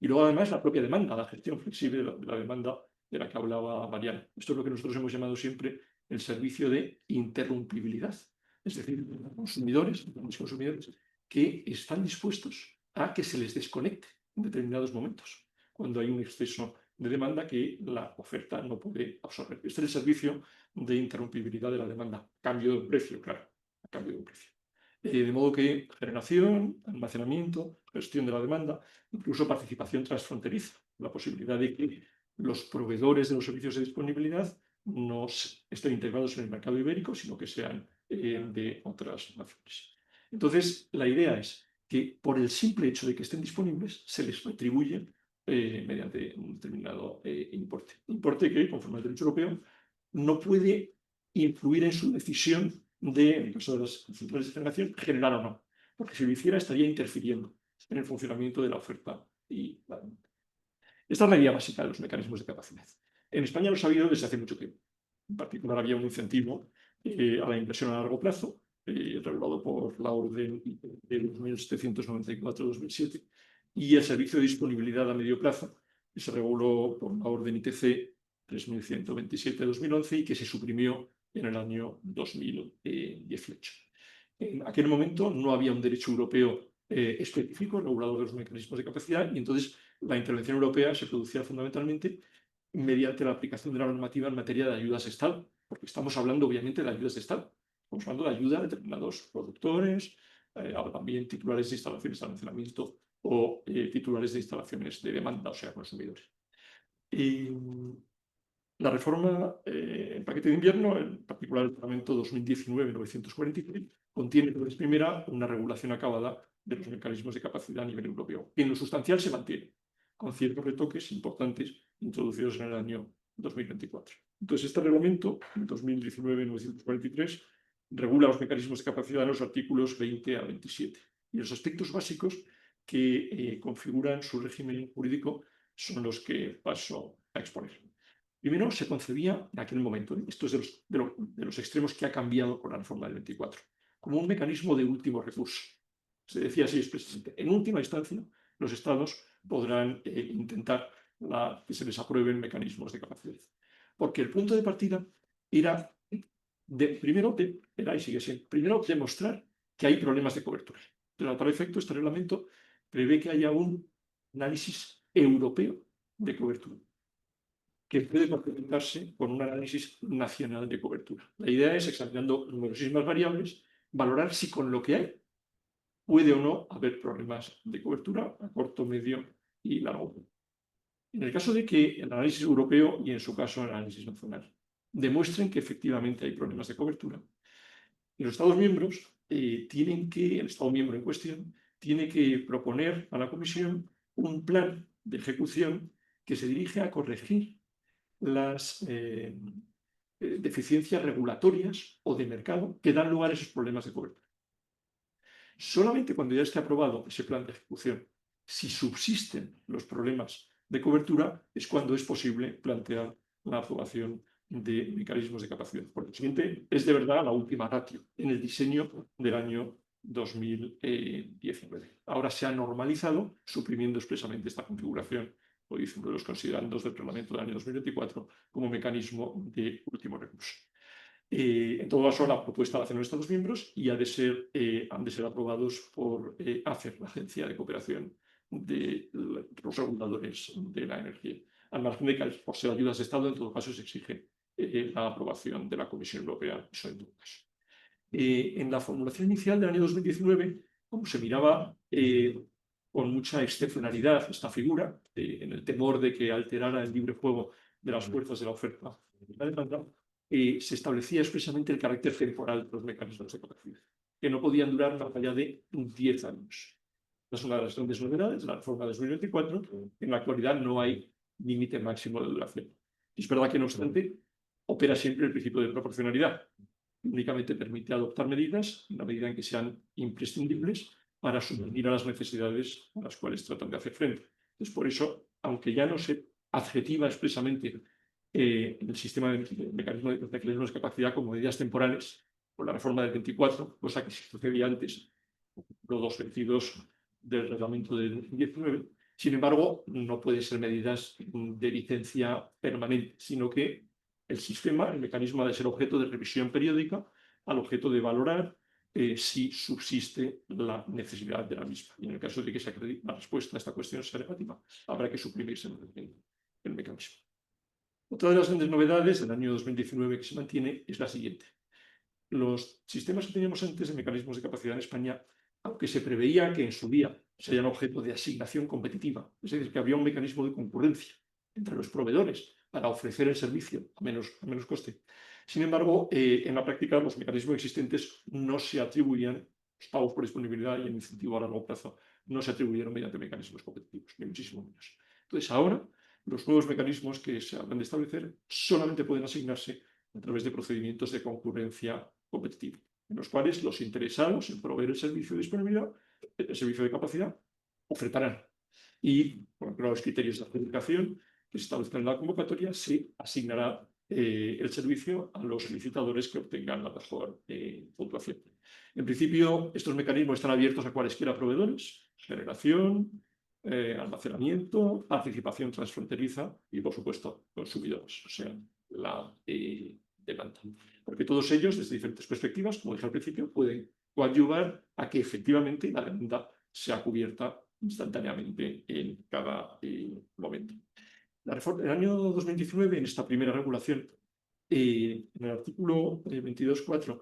Y luego, además, la propia demanda, la gestión flexible de la demanda de la que hablaba Mariana. Esto es lo que nosotros hemos llamado siempre el servicio de interrumpibilidad. Es decir, los consumidores que están dispuestos a que se les desconecte en determinados momentos, cuando hay un exceso de demanda que la oferta no puede absorber. Este es el servicio de interrumpibilidad de la demanda. Cambio de precio, claro, a cambio de un precio. De modo que generación, almacenamiento, gestión de la demanda, incluso participación transfronteriza, la posibilidad de que los proveedores de los servicios de disponibilidad no estén integrados en el mercado ibérico, sino que sean de otras naciones. Entonces, la idea es que por el simple hecho de que estén disponibles, se les retribuye mediante un determinado importe. Importe que, conforme al derecho europeo, no puede influir en su decisión de, en el caso de las centrales de generación, generar o no, porque si lo hiciera estaría interfiriendo en el funcionamiento de la oferta y la demanda. Esta es la idea básica de los mecanismos de capacidad. En España lo ha habido desde hace mucho tiempo. En particular, había un incentivo a la inversión a largo plazo, regulado por la orden de 1794-2007, y el servicio de disponibilidad a medio plazo, que se reguló por la orden ITC 3127-2011 y que se suprimió en el año 2018. En aquel momento no había un derecho europeo específico regulador de los mecanismos de capacidad y entonces la intervención europea se producía fundamentalmente mediante la aplicación de la normativa en materia de ayudas de Estado, porque estamos hablando obviamente de ayudas de Estado, estamos hablando de ayuda a determinados productores, también titulares de instalaciones de almacenamiento o titulares de instalaciones de demanda, o sea, consumidores. La reforma, el paquete de invierno, en particular el Reglamento 2019-943, contiene por vez primera una regulación acabada de los mecanismos de capacidad a nivel europeo, que en lo sustancial se mantiene, con ciertos retoques importantes introducidos en el año 2024. Entonces, este reglamento, 2019-943, regula los mecanismos de capacidad en los artículos 20 a 27. Y los aspectos básicos que configuran su régimen jurídico son los que paso a exponer. Primero, se concebía en aquel momento, esto es de los extremos que ha cambiado con la reforma del 24, como un mecanismo de último recurso. Se decía así expresamente. En última instancia, los Estados podrán intentar que se les aprueben mecanismos de capacidad. Porque el punto de partida era, primero demostrar que hay problemas de cobertura. Pero a tal efecto, este reglamento prevé que haya un análisis europeo de cobertura. que puede complementarse con un análisis nacional de cobertura. La idea es, examinando numerosísimas variables, valorar si con lo que hay puede o no haber problemas de cobertura a corto, medio y largo plazo. En el caso de que el análisis europeo y en su caso el análisis nacional demuestren que efectivamente hay problemas de cobertura, los Estados miembros el Estado miembro en cuestión tiene que proponer a la Comisión un plan de ejecución que se dirige a corregir las deficiencias regulatorias o de mercado que dan lugar a esos problemas de cobertura. Solamente cuando ya esté aprobado ese plan de ejecución, si subsisten los problemas de cobertura, es cuando es posible plantear la aprobación de mecanismos de capacidad. Por lo siguiente, es de verdad la última ratio en el diseño del año 2019. Ahora se ha normalizado, suprimiendo expresamente esta configuración, o diciendo de los considerandos del Parlamento del año 2024, como mecanismo de último recurso. En todo caso, la propuesta la hacen los Estados miembros y han de ser aprobados por ACER, la Agencia de Cooperación de los Reguladores de la Energía. Al margen de que, por ser ayudas de Estado, en todo caso se exige la aprobación de la Comisión Europea, eso en todo caso. En la formulación inicial del año 2019, como se miraba con mucha excepcionalidad esta figura, en el temor de que alterara el libre juego de las fuerzas de la oferta y la demanda, se establecía expresamente el carácter temporal de los mecanismos de capacidad, que no podían durar más allá de 10 años. Es una de las grandes novedades de la reforma de 2024. En la actualidad no hay límite máximo de duración. Es verdad que, no obstante, opera siempre el principio de proporcionalidad. Únicamente permite adoptar medidas en la medida en que sean imprescindibles para suplir a las necesidades a las cuales tratan de hacer frente. Entonces, por eso, aunque ya no se adjetiva expresamente el sistema de mecanismos de capacidad como medidas temporales por la reforma del 24, cosa que sucedía antes, los dos vencidos del reglamento del 2019. Sin embargo, no pueden ser medidas de licencia permanente, sino que el sistema, el mecanismo ha de ser objeto de revisión periódica al objeto de valorar si subsiste la necesidad de la misma. Y en el caso de que la respuesta a esta cuestión sea negativa, habrá que suprimirse el mecanismo. Otra de las grandes novedades del año 2019 que se mantiene es la siguiente. Los sistemas que teníamos antes de mecanismos de capacidad en España, aunque se preveía que en su día serían objeto de asignación competitiva, es decir, que había un mecanismo de concurrencia entre los proveedores para ofrecer el servicio a menos coste. Sin embargo, en la práctica los mecanismos existentes no se atribuían, los pagos por disponibilidad y el incentivo a largo plazo, no se atribuyeron mediante mecanismos competitivos, ni muchísimo menos. Entonces, ahora los nuevos mecanismos que se habrán de establecer solamente pueden asignarse a través de procedimientos de concurrencia competitiva, en los cuales los interesados en proveer el servicio de disponibilidad, el servicio de capacidad, ofertarán. Y con los criterios de adjudicación que se establezcan en la convocatoria, se asignará el servicio a los solicitadores que obtengan la mejor puntuación. En principio, estos mecanismos están abiertos a cualesquiera proveedores, generación, almacenamiento, participación transfronteriza y, por supuesto, consumidores, o sea, la demanda. Porque todos ellos, desde diferentes perspectivas, como dije al principio, pueden coadyuvar a que efectivamente la demanda sea cubierta instantáneamente en cada momento. La reforma del año 2019, en esta primera regulación, en el artículo 22.4,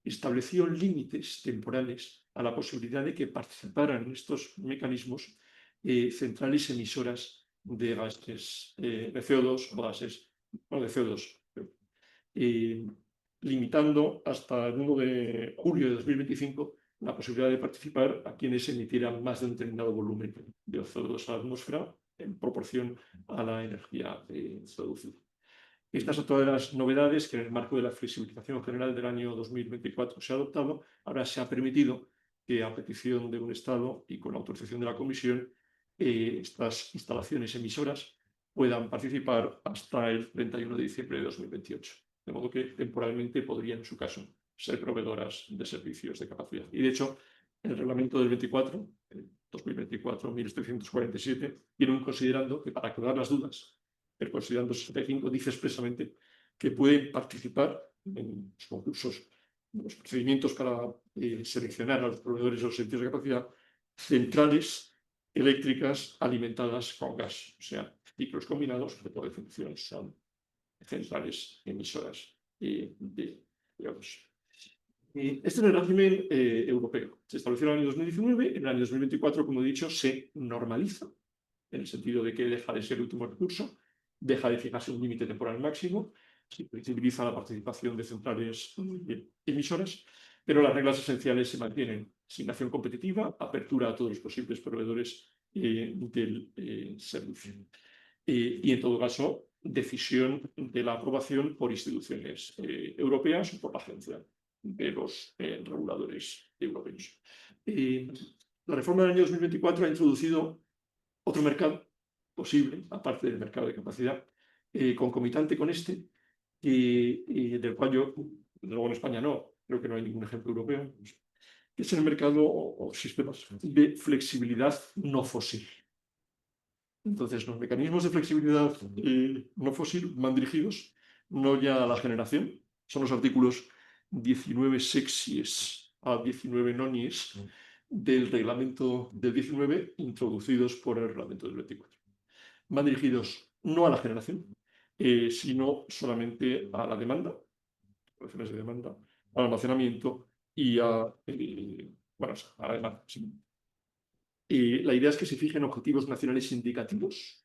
estableció límites temporales a la posibilidad de que participaran en estos mecanismos centrales emisoras de gases de CO2 o gases de CO2, limitando hasta el 1 de julio de 2025 la posibilidad de participar a quienes emitieran más de un determinado volumen de CO2 a la atmósfera en proporción a la energía producida. Estas son todas las novedades que en el marco de la flexibilización general del año 2024 se ha adoptado. Ahora se ha permitido que, a petición de un Estado y con la autorización de la Comisión, estas instalaciones emisoras puedan participar hasta el 31 de diciembre de 2028. De modo que temporalmente podrían, en su caso, ser proveedoras de servicios de capacidad. Y, de hecho, el reglamento del 24, 2024-1747, tiene un considerando que, para aclarar las dudas, el considerando 65 dice expresamente que pueden participar en los concursos, en los procedimientos para seleccionar a los proveedores de los servicios de capacidad, centrales eléctricas alimentadas con gas. O sea, ciclos combinados de función son centrales emisoras de CO2. Este es el régimen europeo. Se estableció en el año 2019, en el año 2024, como he dicho, se normaliza, en el sentido de que deja de ser el último recurso, deja de fijarse un límite temporal máximo, se flexibiliza la participación de centrales emisoras, pero las reglas esenciales se mantienen: asignación competitiva, apertura a todos los posibles proveedores del servicio. Y en todo caso, decisión de la aprobación por instituciones europeas o por la agencia de los reguladores europeos. La reforma del año 2024 ha introducido otro mercado posible, aparte del mercado de capacidad, concomitante con este, del cual yo, luego en España no, creo que no hay ningún ejemplo europeo, que es el mercado o sistemas de flexibilidad no fósil. Entonces, los mecanismos de flexibilidad no fósil van dirigidos no ya a la generación, son los artículos 19 sexies a 19 nonies del reglamento del 19 introducidos por el reglamento del 24. Van dirigidos no a la generación, sino solamente a la demanda, operaciones de demanda, al almacenamiento y a la demanda. Sí. La idea es que se fijen objetivos nacionales indicativos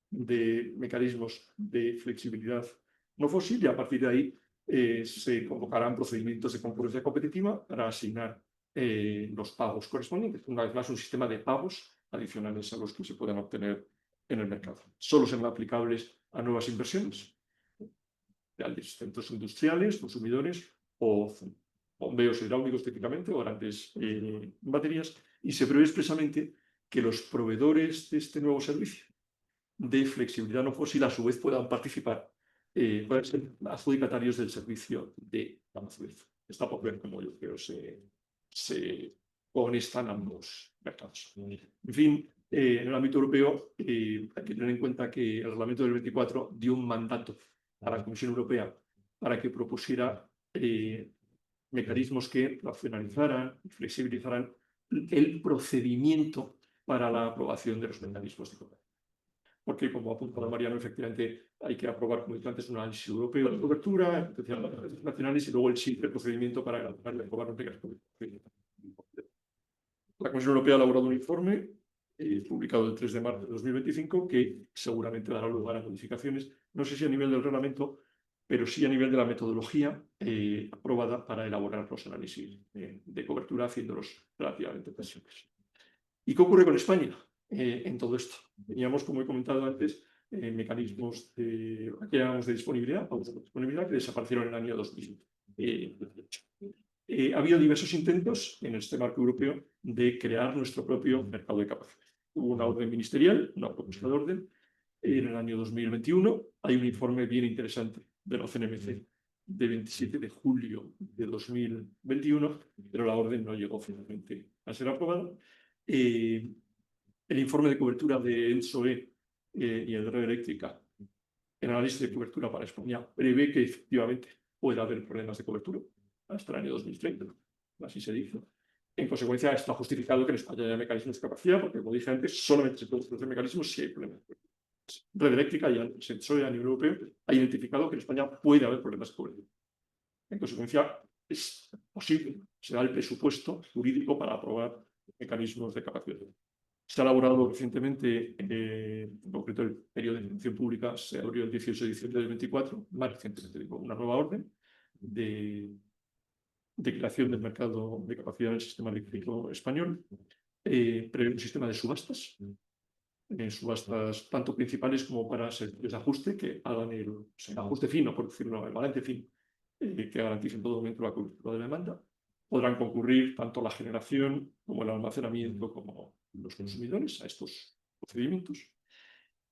de mecanismos de flexibilidad no fósil y a partir de ahí se convocarán procedimientos de concurrencia competitiva para asignar los pagos correspondientes. Una vez más, un sistema de pagos adicionales a los que se puedan obtener en el mercado. Solo serán aplicables a nuevas inversiones de centros industriales, consumidores o bombeos hidráulicos típicamente o grandes baterías, y se prevé expresamente que los proveedores de este nuevo servicio de flexibilidad no fósil a su vez puedan participar, puedan ser adjudicatarios del servicio de la matriz. Está por ver cómo yo creo se conectan ambos mercados. En fin, en el ámbito europeo hay que tener en cuenta que el reglamento del 24 dio un mandato a la Comisión Europea para que propusiera mecanismos que racionalizaran y flexibilizaran el procedimiento para la aprobación de los mecanismos de cobertura. Porque, como ha apuntado Mariano, efectivamente hay que aprobar, como he dicho antes, un análisis europeo de cobertura, las nacionales y luego el simple procedimiento para aprobar los mecanismos de cobertura. La Comisión Europea ha elaborado un informe publicado el 3 de marzo de 2025 que seguramente dará lugar a modificaciones, no sé si a nivel del reglamento, pero sí a nivel de la metodología aprobada para elaborar los análisis de cobertura, haciéndolos relativamente flexibles. ¿Y qué ocurre con España en todo esto? Teníamos, como he comentado antes, mecanismos que llamamos de disponibilidad, que desaparecieron en el año 2018. Ha habido diversos intentos en este marco europeo de crear nuestro propio mercado de capacidad. Hubo una orden ministerial, una propuesta de orden, en el año 2021. Hay un informe bien interesante de la CNMC de 27 de julio de 2021, pero la orden no llegó finalmente a ser aprobada. El informe de cobertura de ENSOE y el de Red Eléctrica, el análisis de cobertura para España, prevé que efectivamente pueda haber problemas de cobertura hasta el año 2030, así se dice. En consecuencia, está justificado que en España haya mecanismos de capacidad, porque, como dije antes, solamente se pueden establecer mecanismos si hay problemas. Red Eléctrica y el ENSOE a nivel europeo ha identificado que en España puede haber problemas de cobertura. En consecuencia, es posible, se da el presupuesto jurídico para aprobar mecanismos de capacidad. Se ha elaborado recientemente, en concreto el periodo de información pública se abrió el 18 de diciembre del 24, más recientemente digo, una nueva orden de creación del mercado de capacidad del sistema eléctrico español, prevé un sistema de subastas, subastas tanto principales como para servicios de ajuste que hagan el ajuste fino, por decirlo, el balance fino, que garantice en todo momento la cobertura de la demanda. Podrán concurrir tanto la generación como el almacenamiento como los consumidores a estos procedimientos.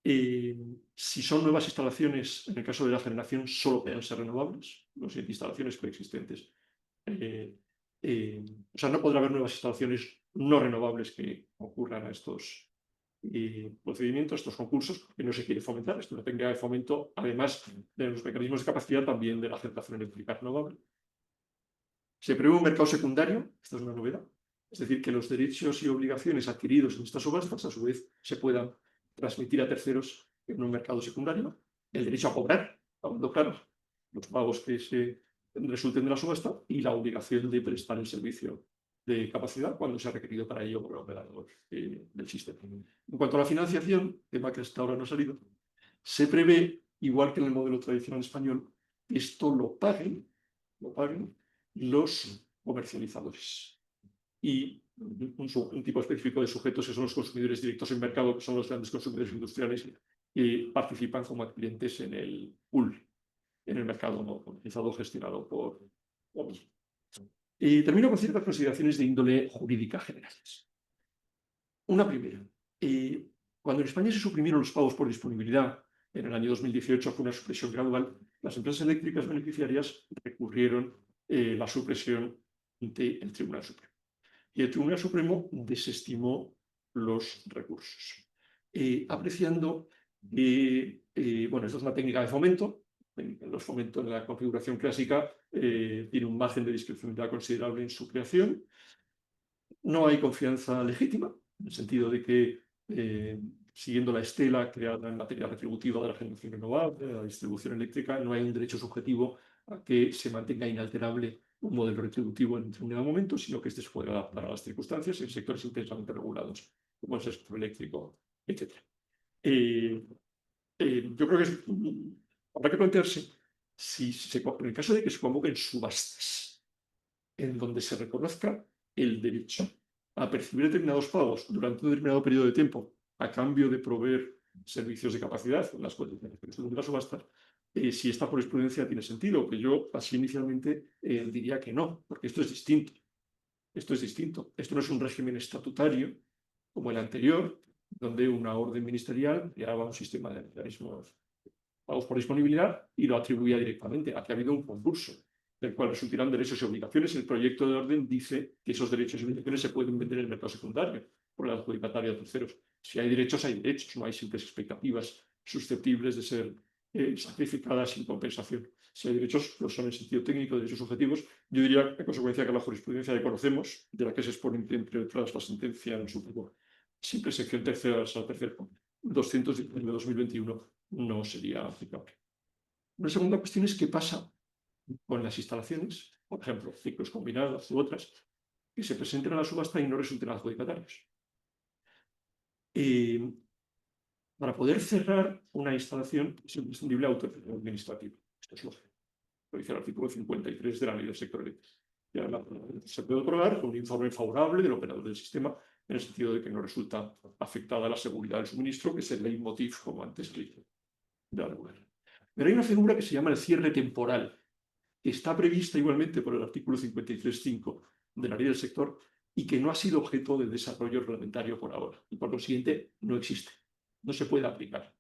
Si son nuevas instalaciones, en el caso de la generación, solo pueden ser renovables, las instalaciones preexistentes. O sea, no podrá haber nuevas instalaciones no renovables que ocurran a estos procedimientos, estos concursos, que no se quiere fomentar. Esto es una técnica de fomento, además de los mecanismos de capacidad, también de la generación eléctrica renovable. Se prevé un mercado secundario, esta es una novedad, es decir, que los derechos y obligaciones adquiridos en estas subastas, a su vez, se puedan transmitir a terceros en un mercado secundario, el derecho a cobrar, hablando claro, los pagos que se resulten de la subasta y la obligación de prestar el servicio de capacidad cuando sea requerido para ello por el operador del sistema. En cuanto a la financiación, tema que hasta ahora no ha salido, se prevé, igual que en el modelo tradicional español, que esto lo paguen los comercializadores. Y un tipo específico de sujetos que son los consumidores directos en mercado, que son los grandes consumidores industriales que participan como clientes en el pool, en el mercado no comercializado gestionado por mí. Termino con ciertas consideraciones de índole jurídica generales. Una primera, cuando en España se suprimieron los pagos por disponibilidad, en el año 2018 fue una supresión gradual, las empresas eléctricas beneficiarias recurrieron la supresión ante el Tribunal Supremo. Y el Tribunal Supremo desestimó los recursos, apreciando que, bueno, esto es una técnica de fomento. Los fomentos en la configuración clásica tiene un margen de discrecionalidad considerable en su creación. No hay confianza legítima, en el sentido de que, siguiendo la estela creada en materia retributiva de la generación renovable, de la distribución eléctrica, no hay un derecho subjetivo a que se mantenga inalterable un modelo retributivo en un determinado momento, sino que este se puede adaptar a las circunstancias en sectores intensamente regulados, como el sector eléctrico, etc. Yo creo que habrá que plantearse si en el caso de que se convoquen subastas en donde se reconozca el derecho a percibir determinados pagos durante un determinado periodo de tiempo a cambio de proveer servicios de capacidad en las condiciones de la subasta, si esta jurisprudencia tiene sentido, que yo así inicialmente diría que no, porque esto es distinto. Esto es distinto. Esto no es un régimen estatutario como el anterior, donde una orden ministerial creaba un sistema de mecanismos pagos por disponibilidad y lo atribuía directamente. Aquí ha habido un concurso del cual resultarán derechos y obligaciones. El proyecto de orden dice que esos derechos y obligaciones se pueden vender en el mercado secundario por el adjudicatario a terceros. Si hay derechos, hay derechos. No hay simples expectativas susceptibles de ser sacrificadas sin compensación. Si hay derechos, lo son en sentido técnico, derechos subjetivos. Yo diría, en consecuencia, que la jurisprudencia que conocemos, de la que se expone entre otras la sentencia en su simple sección tercera, 210 de 2021, no sería aplicable. Una segunda cuestión es qué pasa con las instalaciones, por ejemplo, ciclos combinados u otras, que se presenten a la subasta y no resulten adjudicatarios. Para poder cerrar una instalación es imprescindible autorización administrativa. Esto es lógico. Lo dice el artículo 53 de la Ley del Sector Eléctrico. Se puede otorgar con un informe favorable del operador del sistema, en el sentido de que no resulta afectada la seguridad del suministro, que es el leitmotiv, como antes dije, de la regulación. Pero hay una figura que se llama el cierre temporal, que está prevista igualmente por el artículo 53.5 de la Ley del Sector y que no ha sido objeto de desarrollo reglamentario por ahora. Y por consiguiente, no existe, no se puede aplicar.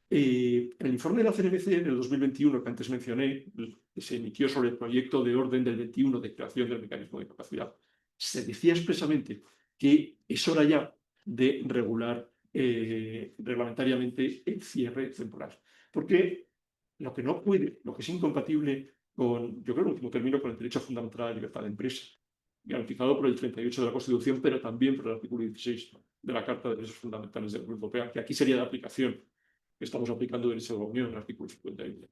En el informe de la CNMC del 2021 que antes mencioné, que se emitió sobre el proyecto de orden del 21 de creación del mecanismo de capacidad, se decía expresamente que es hora ya de regular reglamentariamente el cierre temporal. Porque lo que no puede, lo que es incompatible con, yo creo, en último término, con el derecho fundamental a la libertad de empresa, garantizado por el 38 de la Constitución, pero también por el artículo 16 de la Carta de Derechos Fundamentales de la Unión Europea, que aquí sería de aplicación, que estamos aplicando derecho de la Unión, el artículo 51.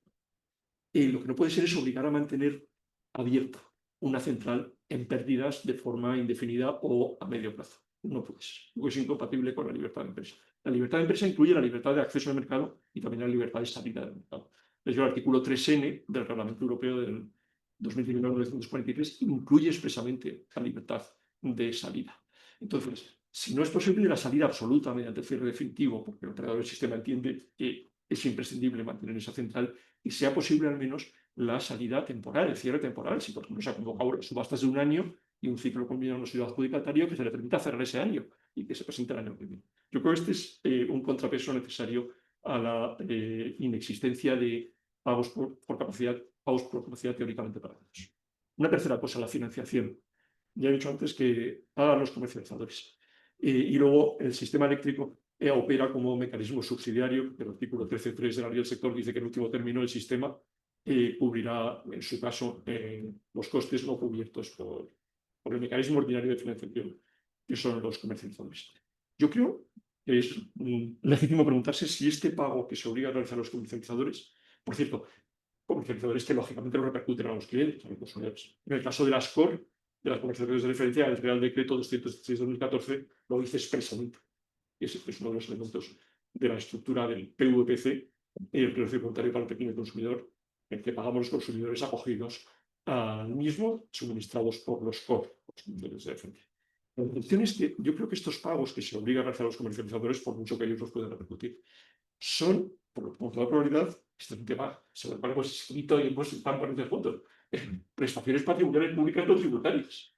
Lo que no puede ser es obligar a mantener abierta una central en pérdidas de forma indefinida o a medio plazo. No puede ser, porque es incompatible con la libertad de empresa. La libertad de empresa incluye la libertad de acceso al mercado y también la libertad de salida del mercado. El artículo 3N del Reglamento Europeo del 2019-943 incluye expresamente la libertad de salida. Entonces, si no es posible la salida absoluta mediante el cierre definitivo, porque el operador del sistema entiende que es imprescindible mantener esa central, y sea posible al menos la salida temporal, el cierre temporal. Si, por ejemplo, se ha convocado subastas de un año y un ciclo combinado no ha sido adjudicatario, que se le permita cerrar ese año y que se presente el año que viene. Yo creo que este es un contrapeso necesario a la inexistencia de pagos por capacidad teóricamente pagados. Una tercera cosa, la financiación. Ya he dicho antes que pagan los comercializadores. Y luego el sistema eléctrico opera como mecanismo subsidiario, que el artículo 13.3 de la Ley del Sector dice que en último término el sistema cubrirá, en su caso, los costes no cubiertos por el mecanismo ordinario de financiación, que son los comercializadores. Yo creo Es legítimo preguntarse si este pago que se obliga a realizar a los comercializadores, por cierto, comercializadores que lógicamente lo repercuten a los clientes, a los consumidores. En el caso de las COR, de las comercializaciones de referencia, el Real Decreto 216/2014 lo dice expresamente. Ese es uno de los elementos de la estructura del PVPC, el precio voluntario para el pequeño consumidor, en que pagamos los consumidores acogidos al mismo, suministrados por los COR, los consumidores de referencia. La cuestión es que yo creo que estos pagos que se obligan a realizar a los comercializadores, por mucho que ellos los puedan repercutir, son, por toda probabilidad, este es un tema sobre el cual hemos escrito y hemos estado poniendo fotos, prestaciones patrimoniales públicas no tributarias.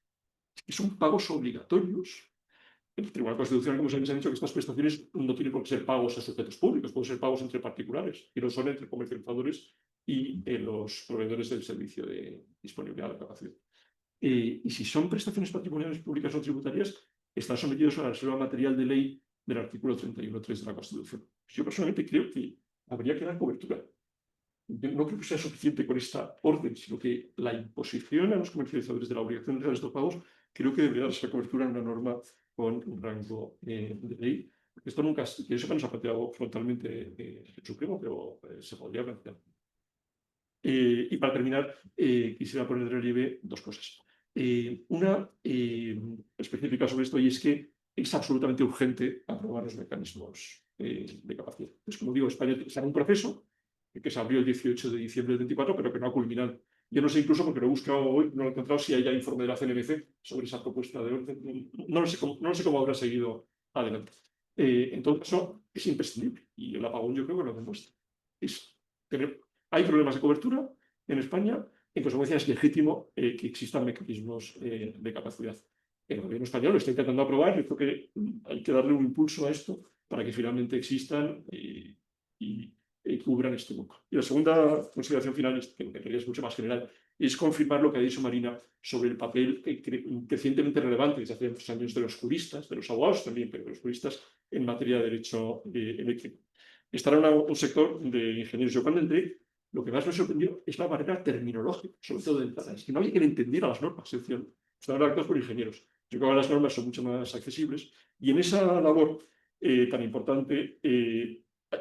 Son pagos obligatorios. El Tribunal Constitucional, como sabéis, ha dicho que estas prestaciones no tienen por qué ser pagos a sujetos públicos, pueden ser pagos entre particulares, y no son entre comercializadores y los proveedores del servicio de disponibilidad de capacidad. Y si son prestaciones patrimoniales públicas o tributarias, están sometidos a la reserva material de ley del artículo 31.3 de la Constitución. Yo personalmente creo que habría que dar cobertura. Yo no creo que sea suficiente con esta orden, sino que la imposición a los comercializadores de la obligación de realizar estos pagos creo que debería darse cobertura en una norma con un rango de ley. Esto nunca, que eso no se ha planteado frontalmente el Supremo, pero se podría plantear. Y para terminar, quisiera poner de relieve dos cosas. Una específica sobre esto, y es que es absolutamente urgente aprobar los mecanismos de capacidad. Es como digo, España está en un proceso que se abrió el 18 de diciembre del 24, pero que no ha culminado. Yo no sé, incluso porque lo he buscado hoy, no lo he encontrado, si hay ya informe de la CNMC sobre esa propuesta de orden. No lo sé cómo habrá seguido adelante. En todo caso, es imprescindible, y el apagón yo creo que lo demuestra. Hay problemas de cobertura en España, en consecuencia es legítimo que existan mecanismos de capacidad. El gobierno español lo está intentando aprobar, yo creo que hay que darle un impulso a esto para que finalmente existan y cubran este hueco. Y la segunda consideración final, que en realidad es mucho más general, es confirmar lo que ha dicho Marina sobre el papel crecientemente relevante desde hace muchos años de los juristas, de los abogados también, pero de los juristas en materia de derecho eléctrico. Estará un sector de ingenieros. Yo cuando entré, lo que más me sorprendió es la barrera terminológica, sobre todo de entrada. Es que no había quien entendiera las normas, estaban redactadas por ingenieros. Yo creo que las normas son mucho más accesibles y en esa labor tan importante,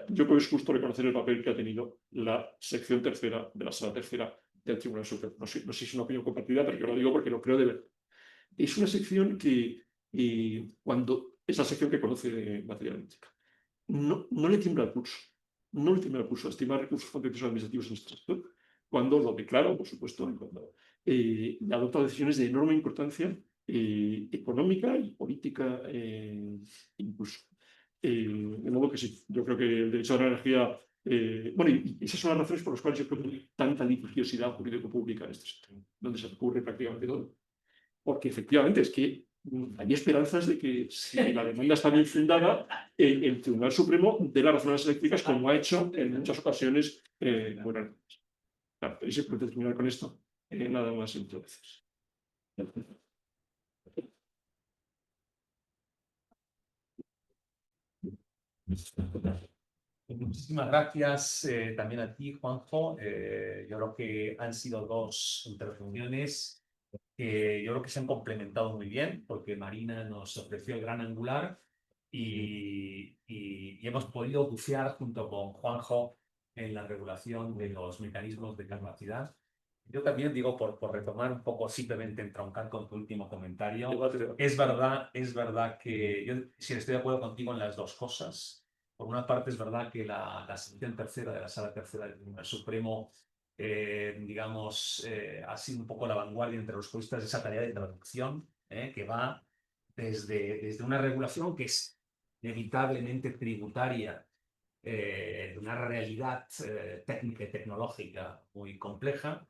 yo creo que es justo reconocer el papel que ha tenido la sección tercera de la Sala Tercera del Tribunal Supremo. No sé si es una opinión compartida, pero yo lo digo porque lo creo de verdad. Es una sección que, cuando es la sección que conoce de materia eléctrica, no le tiembla el pulso. No le tiembla el pulso a estimar recursos contenciosos administrativos en este sector, cuando lo declara, por supuesto, y cuando adopta decisiones de enorme importancia económica y política incluso. De modo que sí, yo creo que el derecho a la energía, bueno, y esas son las razones por las cuales yo creo que hay tanta litigiosidad jurídico-pública en este sector, donde se recurre prácticamente todo. Porque efectivamente es que hay esperanzas de que si la demanda está bien fundada, el Tribunal Supremo dé la razón a las eléctricas, como ha hecho en muchas ocasiones. Bueno, claro, y se puede terminar con esto. Nada más entonces. Muchísimas gracias también a ti, Juanjo. Yo creo que han sido dos intervenciones que yo creo que se han complementado muy bien, porque Marina nos ofreció el gran angular y hemos podido bucear junto con Juanjo en la regulación de los mecanismos de capacidad. Yo también digo, por retomar un poco, simplemente entroncar con tu último comentario, es verdad que yo sí estoy de acuerdo contigo en las dos cosas. Por una parte, es verdad que la sección tercera de la Sala Tercera del Tribunal Supremo, digamos, ha sido un poco la vanguardia entre los juristas de esa tarea de traducción, que va desde una regulación que es inevitablemente tributaria, de una realidad técnica y tecnológica muy compleja.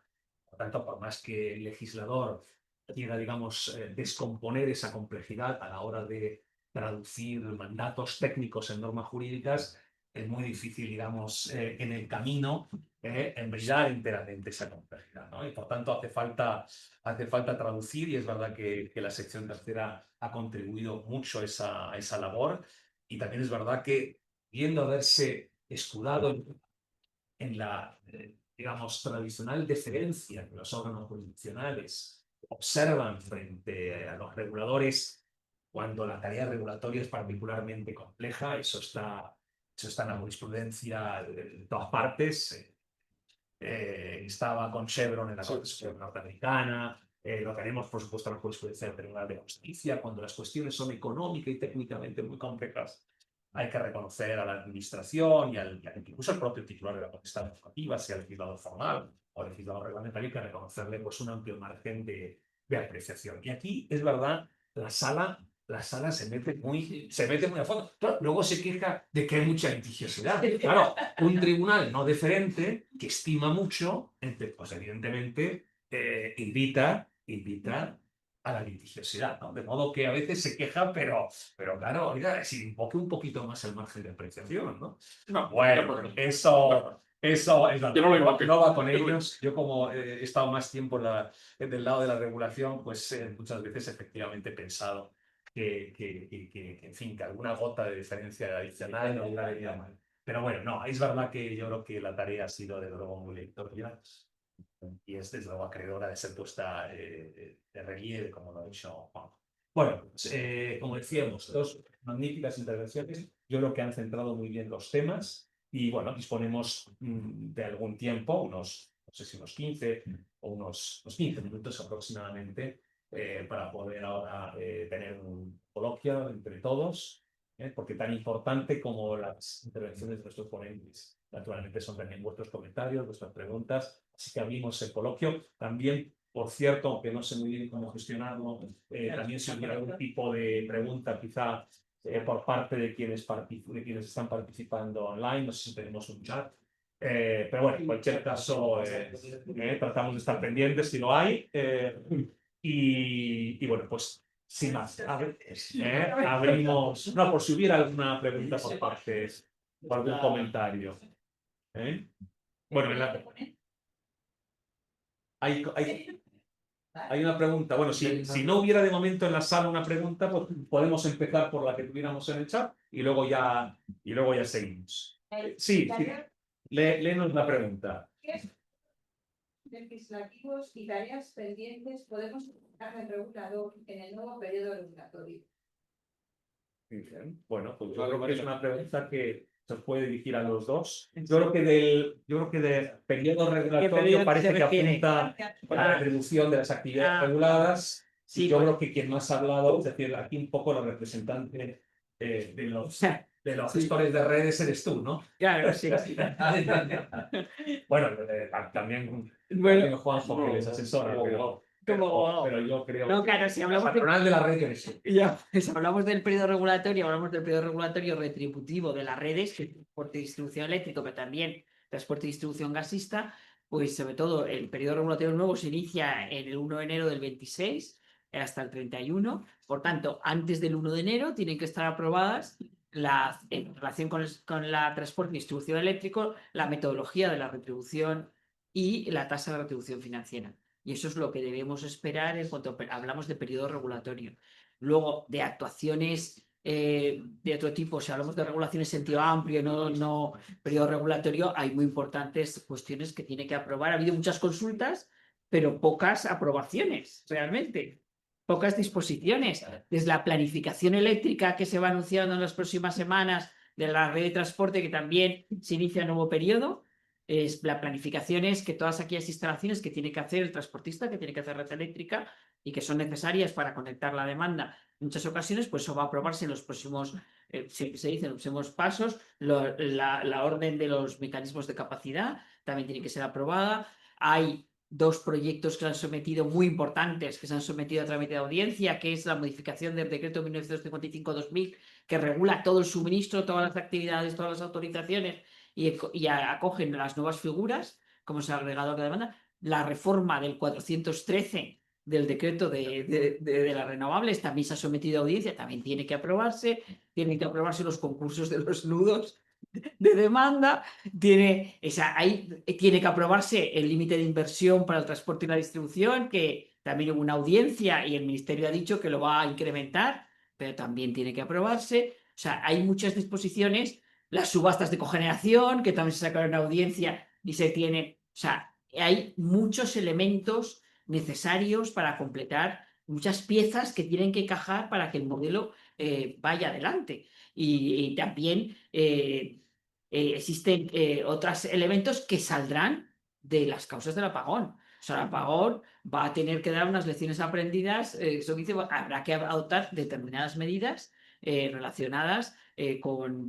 Por tanto, por más que el legislador quiera, digamos, descomponer esa complejidad a la hora de traducir mandatos técnicos en normas jurídicas, es muy difícil, digamos, en el camino, embridar enteramente esa complejidad, ¿no? Y por tanto hace falta traducir, y es verdad que la sección tercera ha contribuido mucho a esa labor, y también es verdad que, viendo haberse escudado en la, digamos, tradicional deferencia que los órganos jurisdiccionales observan frente a los reguladores, cuando la tarea regulatoria es particularmente compleja. Eso está en la jurisprudencia de todas partes. Estaba con Chevron en la Corte Suprema norteamericana, lo tenemos, por supuesto, en la jurisprudencia del Tribunal de Justicia. Cuando las cuestiones son económica y técnicamente muy complejas, hay que reconocer a la administración incluso al propio titular de la potestad legislativa, sea legislador formal o legislador reglamentario, hay que reconocerle pues, un amplio margen de apreciación. Y aquí, es verdad, la sala se mete muy a fondo. Claro, luego se queja de que hay mucha litigiosidad. Claro, un tribunal no deferente, que estima mucho, pues evidentemente invita a la litigiosidad, ¿no? De modo que a veces se queja, pero claro, oiga, si invoque un poquito más el margen de apreciación, ¿no? Bueno, eso es verdad. No va con ellos. Yo como he estado más tiempo del lado de la regulación, pues muchas veces efectivamente he pensado en fin, que alguna gota de diferencia adicional no hubiera venido mal. Pero bueno, no, es verdad que yo creo que la tarea ha sido de luego muy lectoria y es desde luego acreedora de ser puesta de relieve, como lo ha dicho Juan. Bueno, pues, como decíamos, dos magníficas intervenciones. Yo creo que han centrado muy bien los temas y bueno, disponemos de algún tiempo, no sé si unos 15 o unos 15 minutos aproximadamente, para poder ahora tener un coloquio entre todos, porque tan importante como las intervenciones de nuestros ponentes, naturalmente son también vuestros comentarios, vuestras preguntas, así que abrimos el coloquio. También, por cierto, aunque no sé muy bien cómo gestionarlo, también si hubiera algún tipo de pregunta quizá por parte de quienes están participando online, no sé si tenemos un chat. Pero bueno, en cualquier caso, tratamos de estar pendientes si lo hay. Y bueno, pues sin más, abrimos. No, por si hubiera alguna pregunta por parte, o algún comentario. Bueno, hay una pregunta. Bueno, si no hubiera de momento en la sala una pregunta, pues podemos empezar por la que tuviéramos en el chat y luego ya seguimos. Sí, léenos la pregunta. Legislativos y tareas pendientes podemos encontrar el regulador en el nuevo periodo regulatorio. Bien. Bueno, pues yo creo que es una pregunta que se puede dirigir a los dos. Yo creo que del periodo regulatorio parece que apunta a la retribución de las actividades reguladas. Sí, y yo creo que quien más ha hablado, es decir, aquí un poco la representante de los gestores de redes eres tú, ¿no? Claro, sí. Bueno, también Juanjo, que les asesora, pero yo creo No, claro, si hablamos patronal de la red eres tú. Ya, pues hablamos del periodo regulatorio retributivo de las redes, que es transporte y distribución eléctrico, pero también transporte y distribución gasista, pues sobre todo el periodo regulatorio nuevo se inicia en el 1 de enero del 26 hasta el 31. Por tanto, antes del 1 de enero tienen que estar aprobadas en relación con la transporte y distribución eléctrico, la metodología de la retribución y la tasa de retribución financiera. Y eso es lo que debemos esperar en cuanto hablamos de periodo regulatorio. Luego, de actuaciones de otro tipo, si hablamos de regulación en sentido amplio, no periodo regulatorio, hay muy importantes cuestiones que tiene que aprobar. Ha habido muchas consultas, pero pocas aprobaciones, realmente. Pocas disposiciones. Desde la planificación eléctrica que se va anunciando en las próximas semanas de la red de transporte, que también se inicia nuevo periodo, la planificación es que todas aquellas instalaciones que tiene que hacer el transportista, que tiene que hacer red eléctrica y que son necesarias para conectar la demanda, en muchas ocasiones, pues eso va a aprobarse en los próximos, se dice, en los próximos pasos. La orden de los mecanismos de capacidad también tiene que ser aprobada. Hay dos proyectos que se han sometido muy importantes, que se han sometido a trámite de audiencia, que es la modificación del decreto 1955-2000, que regula todo el suministro, todas las actividades, todas las autorizaciones y acogen las nuevas figuras, como es el agregador de demanda, la reforma del 413 del decreto de las renovables también se ha sometido a audiencia, también tiene que aprobarse, tienen que aprobarse los concursos de los nudos de demanda, tiene que aprobarse el límite de inversión para el transporte y la distribución, que también hubo una audiencia y el Ministerio ha dicho que lo va a incrementar, pero también tiene que aprobarse. O sea, hay muchas disposiciones. Las subastas de cogeneración, que también se sacaron en audiencia y se tienen. O sea, hay muchos elementos necesarios para completar muchas piezas que tienen que encajar para que el modelo vaya adelante. Y también existen otros elementos que saldrán de las causas del apagón. O sea, el apagón va a tener que dar unas lecciones aprendidas. Eso dice, habrá que adoptar determinadas medidas relacionadas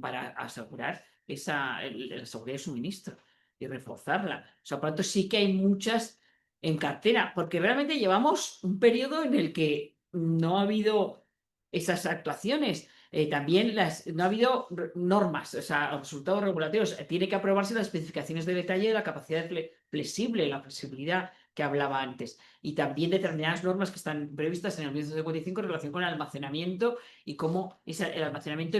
para asegurar la seguridad de suministro y reforzarla. O sea, por lo tanto, sí que hay muchas en cartera, porque realmente llevamos un periodo en el que no ha habido esas actuaciones. También no ha habido normas, o sea, resultados regulatorios. Tiene que aprobarse las especificaciones de detalle de la capacidad flexible, la flexibilidad que hablaba antes. Y también determinadas normas que están previstas en el 1955 en relación con el almacenamiento y cómo el almacenamiento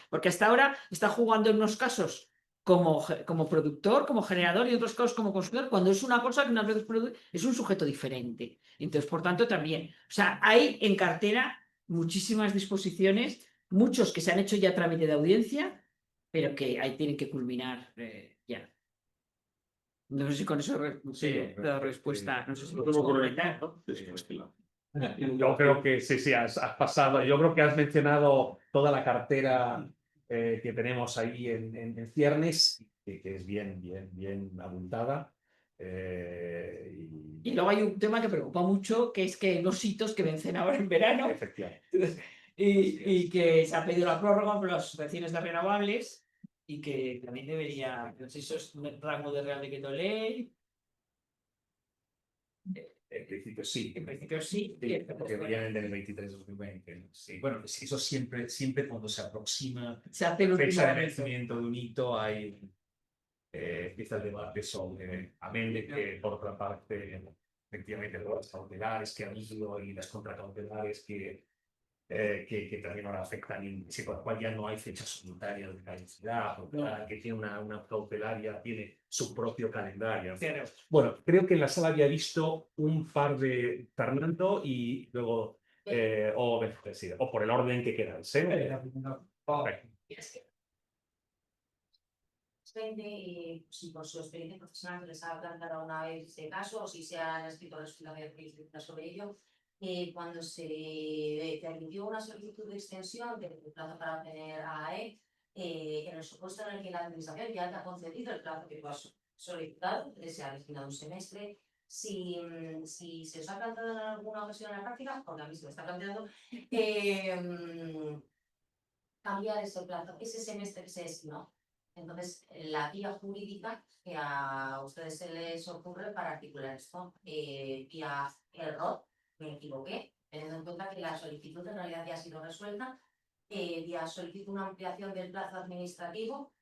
porque hasta ahora está jugando en unos casos como productor, como generador y en otros casos como consumidor, cuando es una cosa que unas veces es un sujeto diferente. Entonces, por tanto, también, o sea, hay en cartera muchísimas disposiciones, muchos que se han hecho ya a trámite de audiencia, pero que ahí tienen que culminar ya. No sé si con eso he dado respuesta. No sé si Yo creo que sí, has pasado. Yo creo que has mencionado toda la cartera que tenemos ahí en ciernes, que es bien abundada. Y luego hay un tema que preocupa mucho, que es que los hitos que vencen ahora en verano Efectivamente. y que se ha pedido la prórroga por las subvenciones de renovables y que también debería, no sé si eso es un rango de Real Decreto Ley. En principio sí. En principio sí. Porque vienen del 23-2020. Sí. Bueno, eso siempre cuando se aproxima Se hace el la fecha de último vencimiento de un hito, empieza el debate sobre, amén de que por otra parte, efectivamente, las cautelares que han ido y las contracautelares que también ahora afectan, y por la cual ya no hay fechas unitarias de caducidad, porque cada que tiene una cautelaria tiene su propio calendario. Claro. Bueno, creo que en la sala había visto un par de Fernando y luego, o por el orden que queráis. Correcto. Y si por su experiencia profesional les ha planteado una vez este caso o si se han escrito resultados sobre ello, cuando se permitió una solicitud de extensión del plazo para obtener AAE, en el supuesto en el que la administración ya te ha concedido el plazo que tú has solicitado, se ha destinado un semestre, si se os ha planteado en alguna ocasión en la práctica, porque a mí se me está planteando, cambiar ese plazo, ese semestre que se destinó. Entonces, la vía jurídica que a ustedes se les ocurre para articular esto, vía error, me equivoqué, teniendo en cuenta que la solicitud en realidad ya ha sido resuelta, vía solicito una ampliación del plazo administrativo,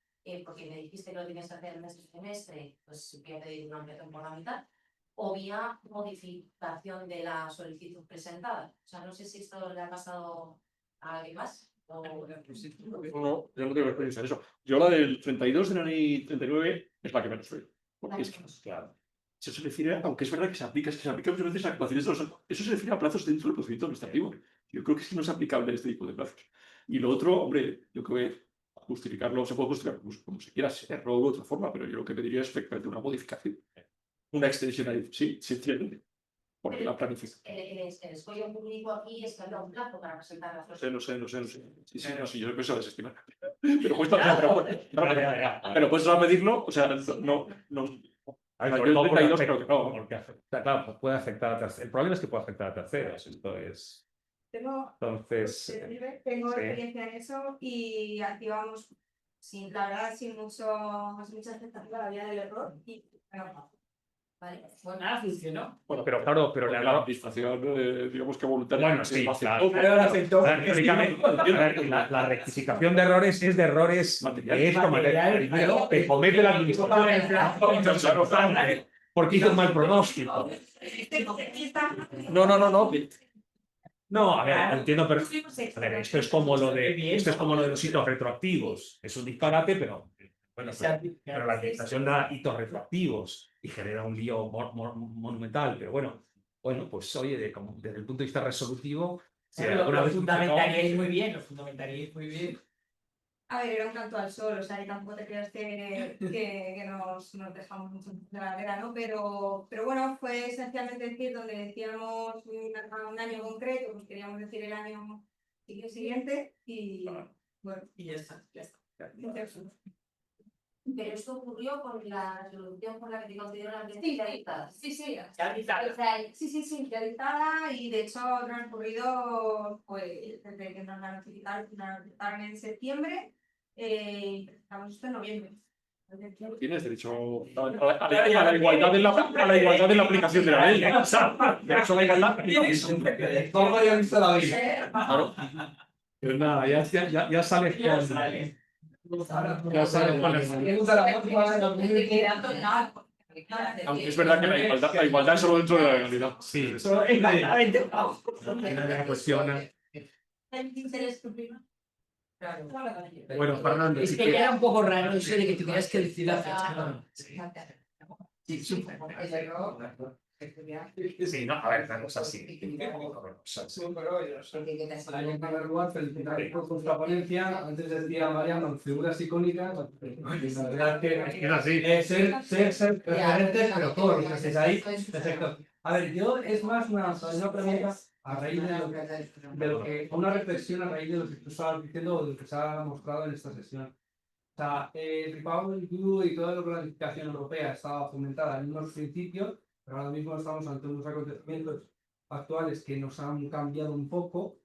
porque me dijiste que lo tienes que hacer en este semestre, pues voy a pedir una ampliación por la mitad, o vía modificación de la solicitud presentada. O sea, no sé si esto le ha pasado a alguien más. No, yo no tengo experiencia en eso. Yo la del 32 de la ley 39 es la que menos veo. Porque es que, claro, eso se refiere, aunque es verdad que se aplica muchas veces a actuaciones de eso se refiere a plazos dentro del procedimiento administrativo. Yo creo que sí no es aplicable este tipo de plazos. Y lo otro, hombre, yo creo que justificarlo se puede justificar como se quiera, error u otra forma, pero yo lo que pediría es efectivamente una modificación. Una extensión ahí, sí, sinceramente. Porque la planificación. El escollo público aquí es que había un plazo para presentar la No sé. Sí, yo empiezo a desestimar. Pero puedes medirlo, o sea, no. Sobre todo porque afecta, claro, pues puede afectar a terceros. El problema es que puede afectar a terceros. Entonces, Tengo experiencia en eso y activamos, la verdad, sin mucha expectativa, la vía del error y bueno, Vale. Pues nada, funcionó. bueno, pero claro, pero la administración, digamos que voluntaria. Bueno, sí, la rectificación de errores es de errores materiales que comete la administración porque hizo un mal pronóstico. No. No, a ver, entiendo, pero a ver, esto es como lo de los hitos retroactivos. Es un disparate, pero bueno, pero la administración da hitos retroactivos y genera un lío monumental. Pero bueno, pues oye, desde el punto de vista resolutivo, si alguna Lo vez fundamentaríais muy bien, A ver, era un canto al sol, o sea, y tampoco te creas que nos dejamos mucho de la vera, ¿no? Pero bueno, fue esencialmente decir donde decíamos un año concreto, pues queríamos decir el año siguiente y bueno, Y ya está, ya está. Pero esto ocurrió con la resolución por la que te considero la Sí, ya dictada. sí, Ya dictada. o sea, sí, ya dictada y de hecho transcurrido, pues, desde que nos la notificaron en septiembre, estamos esto en noviembre. Tienes derecho a la igualdad en la aplicación de la ley. O sea, derecho a la igualdad. Todo ya visto la vida. Claro. Pero nada, ya sales con. Ya sales con Aunque es verdad que la igualdad es solo dentro de la legalidad. Sí. Exactamente. La cuestión. ¿El interés tu prima? Bueno, Fernando, Es que era un poco raro eso de que tuvieras que decir la fecha. Sí, no, a ver, una cosa así. En primer lugar, felicitar por vuestra ponencia. Antes decía Mariano, figuras icónicas. La verdad Es así. ser referentes, pero todos los que estéis ahí, perfecto. A ver, yo es más una pregunta a raíz de lo que, una reflexión a raíz de lo que tú estabas diciendo o de lo que se ha mostrado en esta sesión. O sea, el Repower EU y toda la planificación europea estaba fomentada en unos principios, pero ahora mismo estamos ante unos acontecimientos actuales que nos han cambiado un poco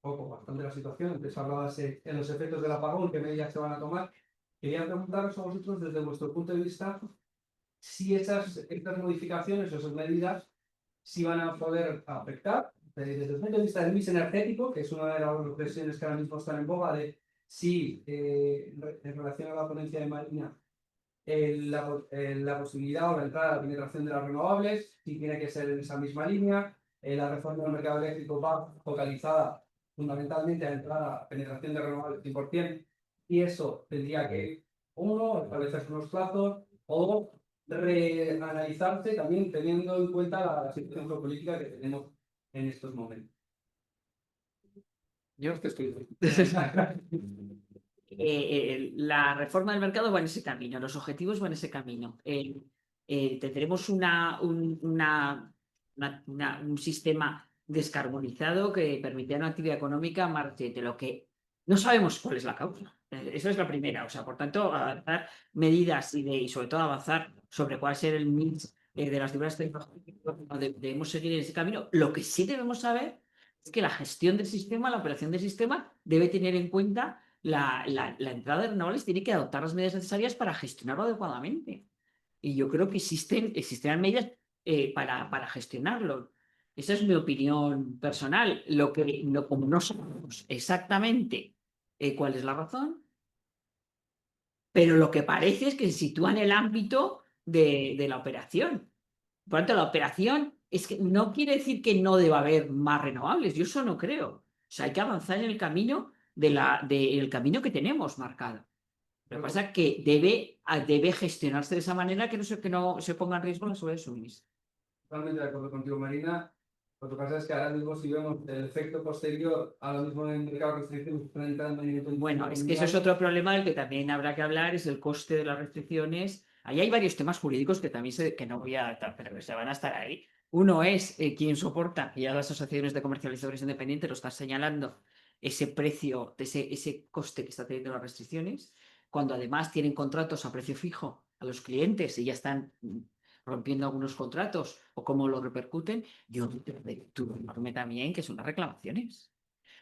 bastante la situación. Antes hablabas de los efectos del apagón, qué medidas se van a tomar. Quería preguntaros a vosotros, desde vuestro punto de vista, si estas modificaciones o esas medidas si van a poder afectar, desde el punto de vista del mix energético, que es una de las reflexiones que ahora mismo están en boga, de si en relación a la ponencia de Marina, la posibilidad o la entrada a la penetración de las renovables, si tiene que ser en esa misma línea, la reforma del mercado eléctrico va focalizada fundamentalmente a entrar a la penetración de renovables 100%, y eso tendría que, uno, establecerse unos plazos, o reanalizarse también teniendo en cuenta la situación geopolítica que tenemos en estos momentos. Yo te estoy. La reforma del mercado va en ese camino, los objetivos van en ese camino. Tendremos un sistema descarbonizado que permitirá una actividad económica más reciente, lo que no sabemos cuál es la causa. Esa es la primera. O sea, por tanto, avanzar medidas y sobre todo avanzar sobre cuál ser el mix de las diversas tecnologías, debemos seguir en ese camino. Lo que sí debemos saber es que la gestión del sistema, la operación del sistema, debe tener en cuenta la entrada de renovables, tiene que adoptar las medidas necesarias para gestionarlo adecuadamente. Y yo creo que existirán medidas para gestionarlo. Esa es mi opinión personal. Como no sabemos exactamente cuál es la razón, pero lo que parece es que se sitúa en el ámbito de la operación. Por lo tanto, la operación es que no quiere decir que no deba haber más renovables. Yo eso no creo. O sea, hay que avanzar en el camino del camino que tenemos marcado. Lo que pasa es que debe gestionarse de esa manera que no se ponga en riesgo la seguridad de suministro. Totalmente de acuerdo contigo, Marina. Lo que pasa es que ahora mismo, si vemos el efecto posterior, ahora mismo en el mercado de restricciones están entrando en. Bueno, es que eso es otro problema del que también habrá que hablar, es el coste de las restricciones. Ahí hay varios temas jurídicos que también que no voy a tratar, pero que se van a estar ahí. Uno es quién soporta, y ya las asociaciones de comercializadores independientes lo están señalando, ese precio, ese coste que está teniendo las restricciones, cuando además tienen contratos a precio fijo a los clientes y ya están rompiendo algunos contratos o cómo lo repercuten. Yo enorme también que son las reclamaciones.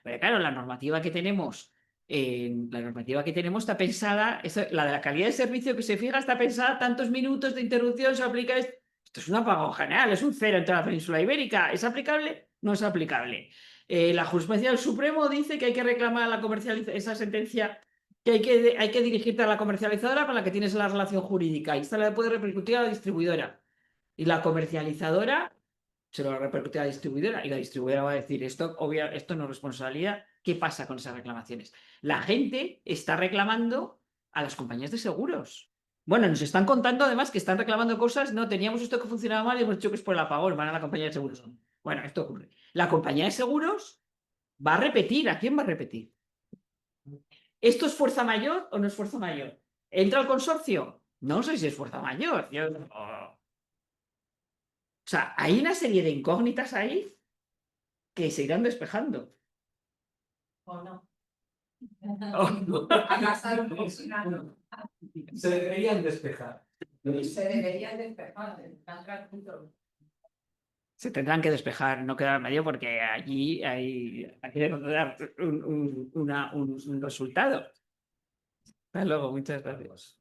Pero claro, la normativa que tenemos está pensada, la de la calidad de servicio que se fija está pensada, tantos minutos de interrupción se aplica. Esto es un apagón general, es un cero en toda la península ibérica. ¿Es aplicable? No es aplicable. La jurisprudencia del Supremo dice que hay que reclamar a la comercialización, esa sentencia, que hay que dirigirte a la comercializadora con la que tienes la relación jurídica, y esta la puede repercutir a la distribuidora. Y la comercializadora se lo va a repercutir a la distribuidora, y la distribuidora va a decir, esto no es responsabilidad. ¿Qué pasa con esas reclamaciones? La gente está reclamando a las compañías de seguros. Bueno, nos están contando además que están reclamando cosas, no, teníamos esto que funcionaba mal y hemos dicho que es por el apagón, van a la compañía de seguros. Bueno, esto ocurre. La compañía de seguros va a repetir. ¿A quién va a repetir? ¿Esto es fuerza mayor o no es fuerza mayor? ¿Entra al consorcio? No sé si es fuerza mayor. O sea, hay una serie de incógnitas ahí que se irán despejando. ¿O no? Se deberían despejar. Se deberían despejar. Se tendrán que despejar, no quedar medio, porque allí hay que dar un resultado. Hasta luego, muchas gracias.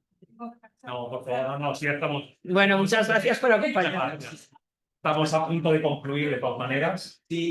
No, por favor, no, sí estamos. Bueno, muchas gracias por acompañarnos. Estamos a punto de concluir de todas maneras. Sí,